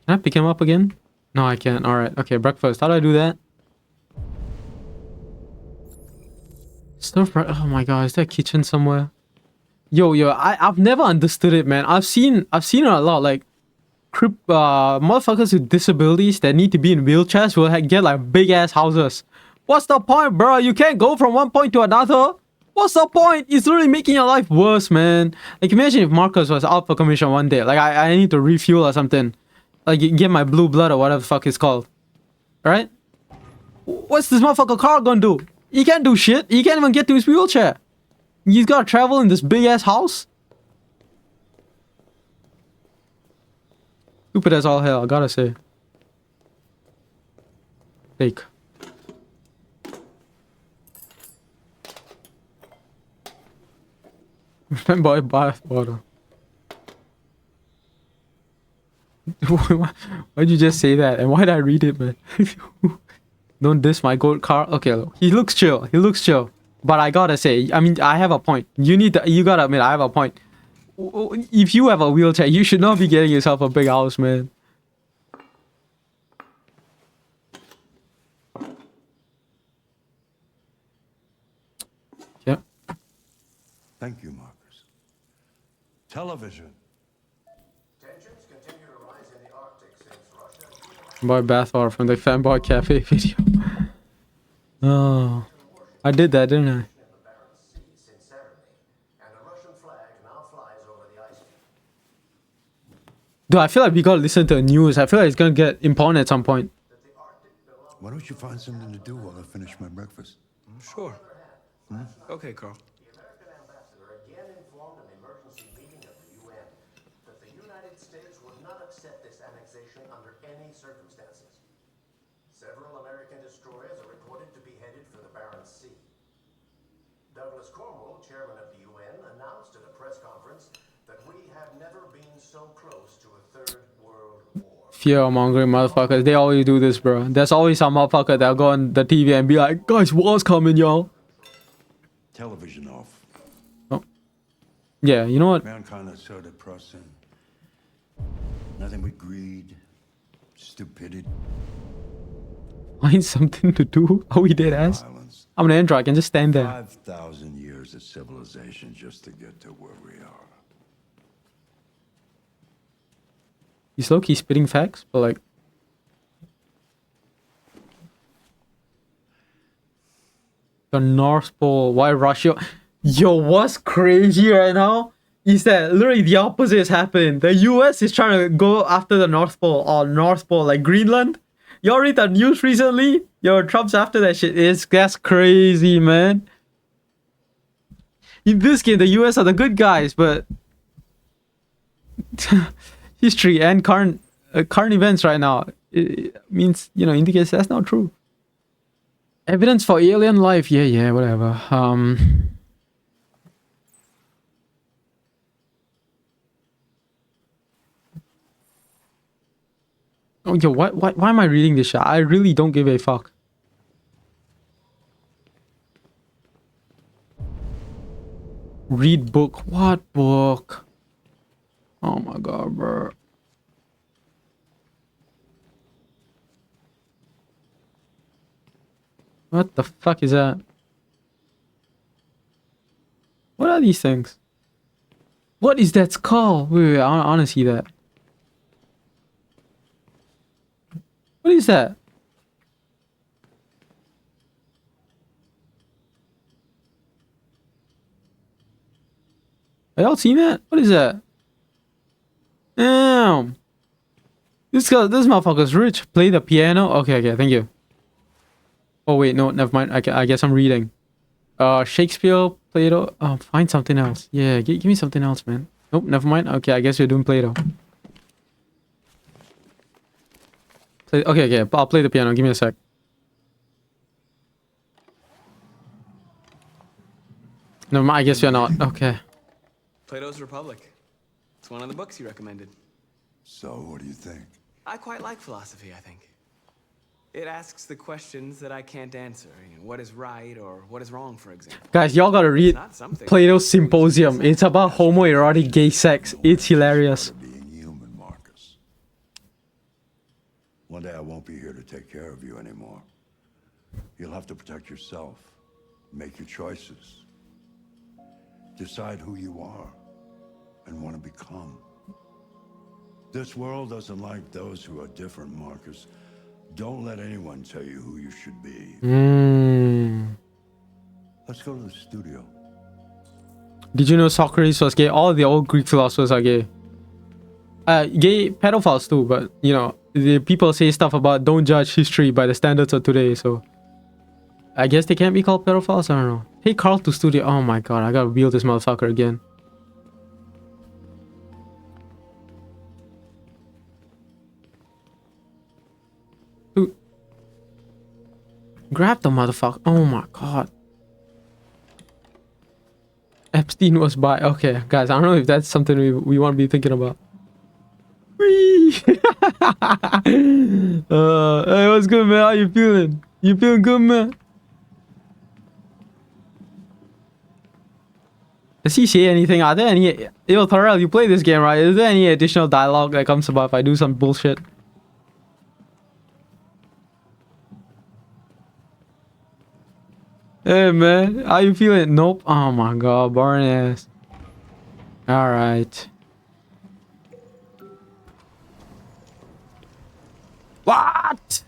Speaker 1: Can I pick him up again? No, I can't. Alright. Okay, breakfast. How do I do that? Oh my god, is there a kitchen somewhere? Yo, I've never understood it, man. I've seen it a lot. Like, motherfuckers with disabilities that need to be in wheelchairs will get like big ass houses. What's the point, bro? You can't go from one point to another. What's the point? It's really making your life worse, man. Like, imagine if Marcus was out for commission one day. Like, I need to refuel or something. Like, get my blue blood or whatever the fuck it's called. Alright? What's this motherfucker car gonna do? He can't do shit. He can't even get to his wheelchair. He's gotta travel in this big ass house. Stupid as all hell, I gotta say. Take. Fanboy bath water. Why'd you just say that? And why'd I read it, man? Don't diss my gold car. Okay, look. He looks chill. He looks chill. But I gotta say, I mean, I have a point. You gotta admit, I have a point. If you have a wheelchair, you should not be getting yourself a big house, man. Yeah.
Speaker 13: Thank you, Marcus. Television.
Speaker 11: Tensions continue to rise in the Arctic since Russia.
Speaker 1: Boy bathwater from the Fanboy Cafe video. Oh, I did that, didn't I? Dude, I feel like we gotta listen to the news. I feel like it's gonna get impounded at some point.
Speaker 13: Why don't you find something to do while I finish my breakfast?
Speaker 12: Sure. Okay, Carl.
Speaker 11: annexation under any circumstances. Several American destroyers are reported to be headed for the Barents Sea. Douglas Cornwall, chairman of the UN, announced at a press conference that we have never been so close to a third world war.
Speaker 1: Fear-mongering motherfuckers. They always do this, bro. There's always some motherfucker that'll go on the TV and be like, guys, war's coming, y'all.
Speaker 13: Television off.
Speaker 1: Oh. Yeah, you know what?
Speaker 13: Mankind is so depressing. Nothing but greed, stupidity.
Speaker 1: Find something to do? Are we dead ass? I'm an android, I can just stand there.
Speaker 13: 5,000 years of civilization just to get to where we are.
Speaker 1: He's low-key spitting facts, but like... The North Pole, why Russia? Yo, what's crazy right now is that literally the opposite has happened. The US is trying to go after the North Pole, or North Pole, like Greenland. Y'all read the news recently? Yo, Trump's after that shit. That's crazy, man. In this game, the US are the good guys, but... history and current events right now, it means, you know, indicates that's not true. Evidence for alien life, yeah, whatever. Oh, yo, why am I reading this shit? I really don't give a fuck. Read book. What book? Oh my god, bro. What the fuck is that? What are these things? What is that skull? Wait, I wanna see that. What is that? Have y'all seen that? What is that? Damn. This motherfucker's rich. Play the piano? Okay, thank you. Oh wait, no, never mind. I guess I'm reading. Shakespeare, Plato. Oh, find something else. Yeah, give me something else, man. Nope, never mind. Okay, I guess you're doing Plato. Okay, I'll play the piano. Give me a sec. Never mind, I guess you're not. Okay.
Speaker 12: Plato's Republic. It's one of the books you recommended.
Speaker 13: So, what do you think?
Speaker 12: I quite like philosophy, I think. It asks the questions that I can't answer. You know, what is right or what is wrong, for example.
Speaker 1: Guys, y'all gotta read Plato's Symposium. It's about homoerotic gay sex. It's hilarious.
Speaker 13: Being human, Marcus. One day I won't be here to take care of you anymore. You'll have to protect yourself. Make your choices. Decide who you are and want to become. This world doesn't like those who are different, Marcus. Don't let anyone tell you who you should be. Let's go to the studio.
Speaker 1: Did you know Socrates was gay? All the old Greek philosophers are gay. Gay pedophiles too, but you know, the people say stuff about don't judge history by the standards of today, so I guess they can't be called pedophiles. I don't know. Hey, Carl to studio. Oh my god, I gotta wheel this motherfucker again. Dude. Grab the motherfucker. Oh my god. Epstein was by. Okay, guys, I don't know if that's something we want to be thinking about. Whee! Hey, what's good, man? How you feeling? You feeling good, man? Does he say anything? Are there any... Yo, Thorell, you play this game, right? Is there any additional dialogue that comes about if I do some bullshit? Hey, man. How you feeling? Nope. Oh, my God. Boring ass. Alright. What?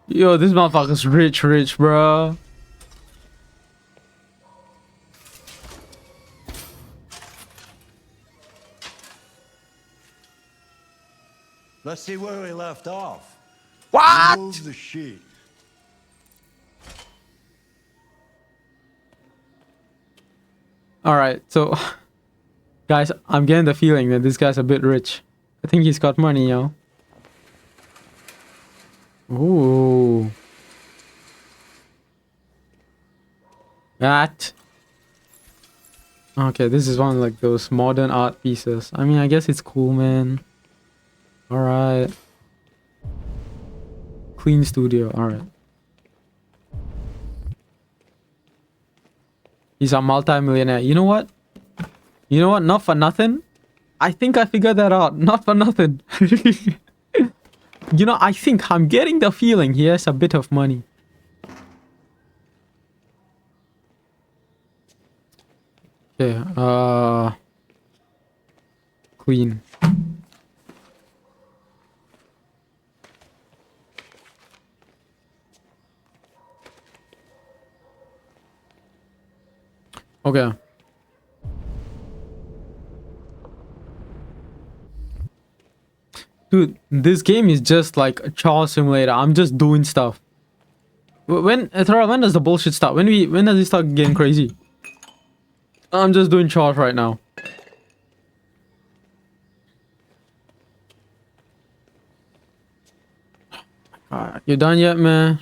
Speaker 1: Yo, this motherfucker's rich, bro.
Speaker 13: Let's see where we left off.
Speaker 1: What?
Speaker 13: Remove the sheet.
Speaker 1: Alright, so... Guys, I'm getting the feeling that this guy's a bit rich. I think he's got money, yo. Ooh. That. Okay, this is one of like those modern art pieces. I mean, I guess it's cool, man. Alright. Clean studio, alright. He's a multi-millionaire. You know what? You know what? Not for nothing. I think I figured that out. Not for nothing. You know, I think I'm getting the feeling he has a bit of money. Okay, clean. Okay. Dude, this game is just like a chore simulator. I'm just doing stuff. When does the bullshit start? When does it start getting crazy? I'm just doing chores right now. Alright, you done yet, man?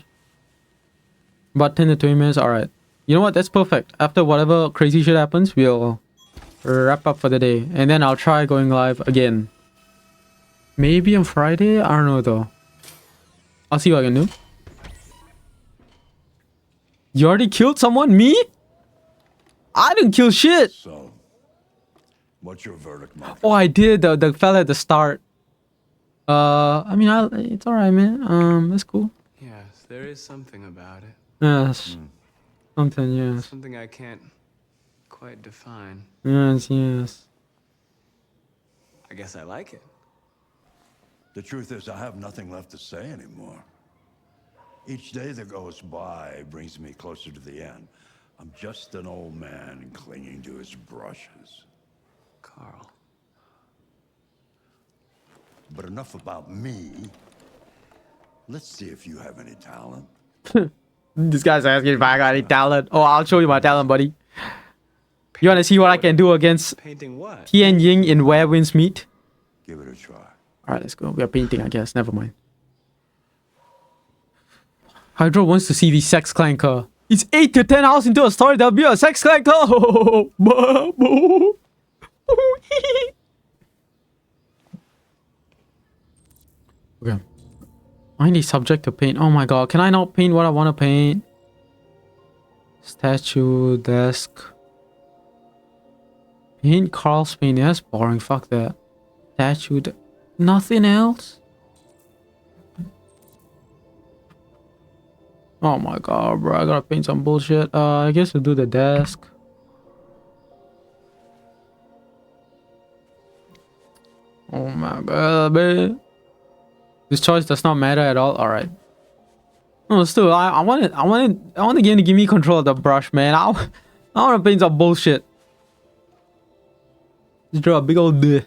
Speaker 1: About 10 to 20 minutes. Alright. You know what? That's perfect. After whatever crazy shit happens, we'll wrap up for the day. And then I'll try going live again. Maybe on Friday? I don't know though. I'll see what I can do. You already killed someone? Me? I didn't kill shit.
Speaker 13: So, what's your verdict, Mark?
Speaker 1: Oh, I did. The fella at the start. I mean, it's alright, man. That's cool.
Speaker 12: Yes, there is something about it.
Speaker 1: Yes. Something, yes.
Speaker 12: Something I can't quite define.
Speaker 1: Yes, yes.
Speaker 12: I guess I like it.
Speaker 13: The truth is, I have nothing left to say anymore. Each day that goes by brings me closer to the end. I'm just an old man clinging to his brushes.
Speaker 12: Carl.
Speaker 13: But enough about me. Let's see if you have any talent.
Speaker 1: This guy's asking if I got any talent. Oh, I'll show you my talent, buddy. You wanna see what I can do against
Speaker 12: Painting what?
Speaker 1: Tian Ying in Where Winds Meet?
Speaker 13: Give it a try.
Speaker 1: Alright, let's go. We are painting, I guess. Never mind. Hydro wants to see the sex clanker. It's 8 to 10 hours into a story. There'll be a sex clanker. Okay. I need subject to paint. Oh my god. Can I not paint what I want to paint? Statue, desk. Paint Carl's painting. That's boring. Fuck that. Statue. Nothing else? Oh my god, bro. I gotta paint some bullshit. I guess we'll do the desk. Oh my god, man. This choice does not matter at all. Alright. No, still, I want the game to give me control of the brush, man. I want to paint some bullshit. Just draw a big old D.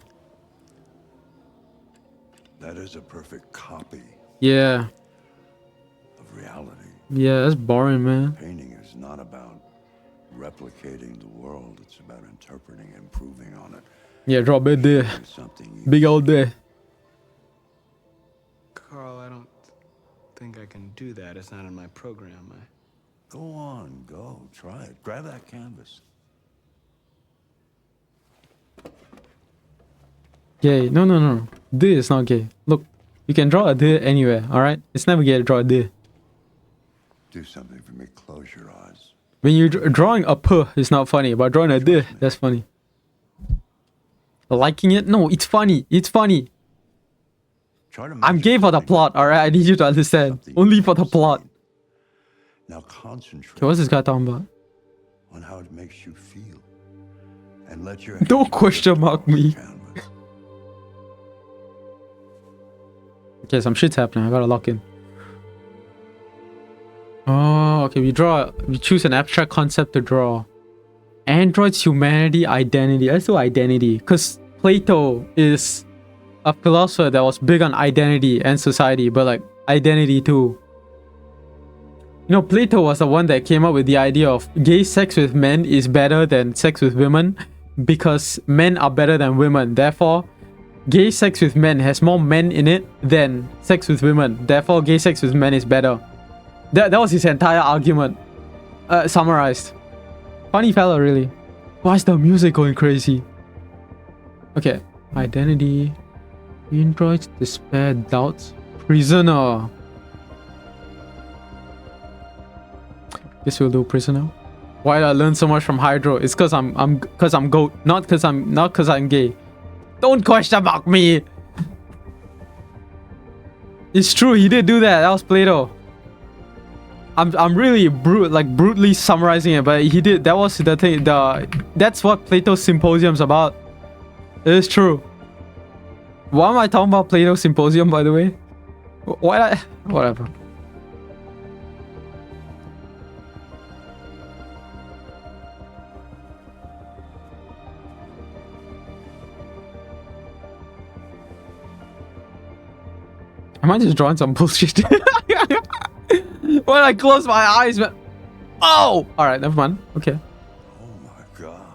Speaker 13: That is a perfect copy.
Speaker 1: Yeah.
Speaker 13: Of reality.
Speaker 1: Yeah, that's boring, man.
Speaker 13: Painting is not about replicating the world. It's about interpreting and improving on it.
Speaker 1: Yeah, draw a big D. Big old D.
Speaker 12: Carl, I don't think I can do that. It's not in my program.
Speaker 13: Go on, go. Try it. Grab that canvas.
Speaker 1: Gay. No. D is not gay. Look, you can draw a D anywhere, alright? It's never gay to draw a D.
Speaker 13: Do something for me. Close your eyes.
Speaker 1: When you're drawing a P, it's not funny. But drawing a D, that's funny. Liking it? No, it's funny. It's funny. I'm gay for the plot, alright? I need you to understand. Only for the plot.
Speaker 13: Now concentrate.
Speaker 1: Okay, what's this guy talking about?
Speaker 13: On how it makes you feel. And let your
Speaker 1: Don't question mark me. Okay, some shit's happening. I gotta lock in. Oh, okay. We choose an abstract concept to draw. Android's humanity, identity. Let's do identity. Because Plato is a philosopher that was big on identity and society, but like identity too. You know, Plato was the one that came up with the idea of gay sex with men is better than sex with women because men are better than women. Therefore, gay sex with men has more men in it than sex with women. Therefore, gay sex with men is better. That was his entire argument. Summarized. Funny fella, really. Why is the music going crazy? Okay. Identity. Androids, despair, doubts. Prisoner. Guess we'll do prisoner. Why did I learn so much from Hydro? It's cause I'm goat, not cause I'm gay. Don't question about me. It's true, he did do that. That was Plato. I'm really brutally summarizing it, but he did. That was the thing. That's what Plato's Symposium's about. It is true. Why am I talking about Plato's Symposium, by the way? Whatever. Am I just drawing some bullshit? When I close my eyes, man. Oh! Alright, never mind. Okay.
Speaker 13: Oh my god.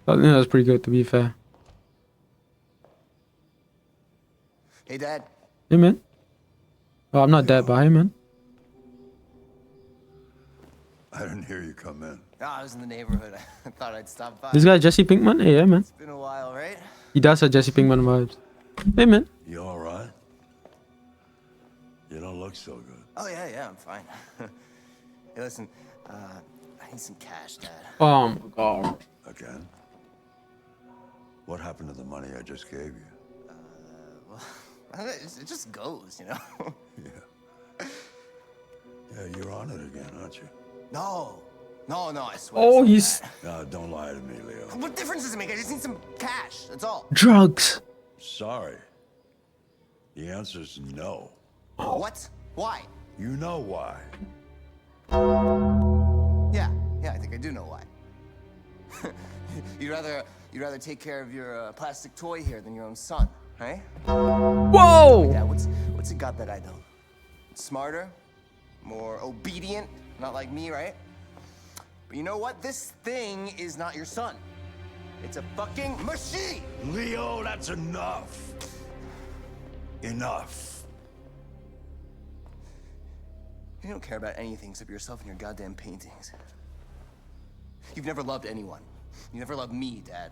Speaker 1: I think that's pretty good, to be fair.
Speaker 6: Hey, Dad.
Speaker 1: Hey, man. Oh, I'm not dead, but hey, man.
Speaker 13: I didn't hear you come in.
Speaker 6: Oh, I was in the neighborhood. I thought I'd stop by.
Speaker 1: This guy Jesse Pinkman? Hey, yeah, man.
Speaker 6: It's been a while, right?
Speaker 1: He does have Jesse Pinkman vibes. Hey, man.
Speaker 13: You all right? You don't look so good.
Speaker 6: Oh, yeah, I'm fine. Hey, listen, I need some cash, Dad.
Speaker 1: Oh, my God.
Speaker 13: Again? What happened to the money I just gave you?
Speaker 6: Well, it just goes, you know?
Speaker 13: Yeah, you're on it again, aren't you?
Speaker 6: No, I swear.
Speaker 1: Oh, he's...
Speaker 13: No, don't lie to me, Leo.
Speaker 6: What difference does it make? I just need some cash, that's all.
Speaker 1: Drugs.
Speaker 13: Sorry. The answer's no.
Speaker 6: What? Why?
Speaker 13: You know why.
Speaker 6: Yeah, I think I do know why. You'd rather take care of your plastic toy here than your own son, right?
Speaker 1: Whoa!
Speaker 6: Yeah, what's it got that I don't? Smarter, more obedient, not like me, right? But you know what? This thing is not your son. It's a fucking machine!
Speaker 13: Leo, that's enough. Enough.
Speaker 6: You don't care about anything except yourself and your goddamn paintings. You've never loved anyone. You never loved me, Dad.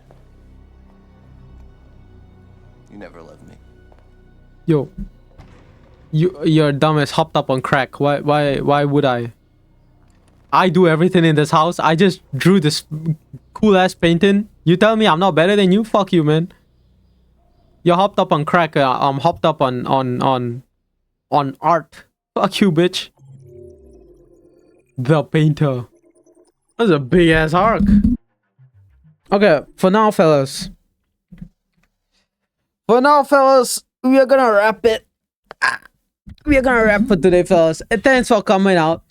Speaker 6: You never loved me.
Speaker 1: Yo. You're dumb as hopped up on crack. Why would I? I do everything in this house. I just drew this cool ass painting. You tell me I'm not better than you? Fuck you, man. You're hopped up on crack. I'm hopped up on art. Fuck you, bitch. The painter. That's a big ass arc. Okay, for now, fellas. We are gonna wrap it. We are gonna wrap for today, fellas. And thanks for coming out.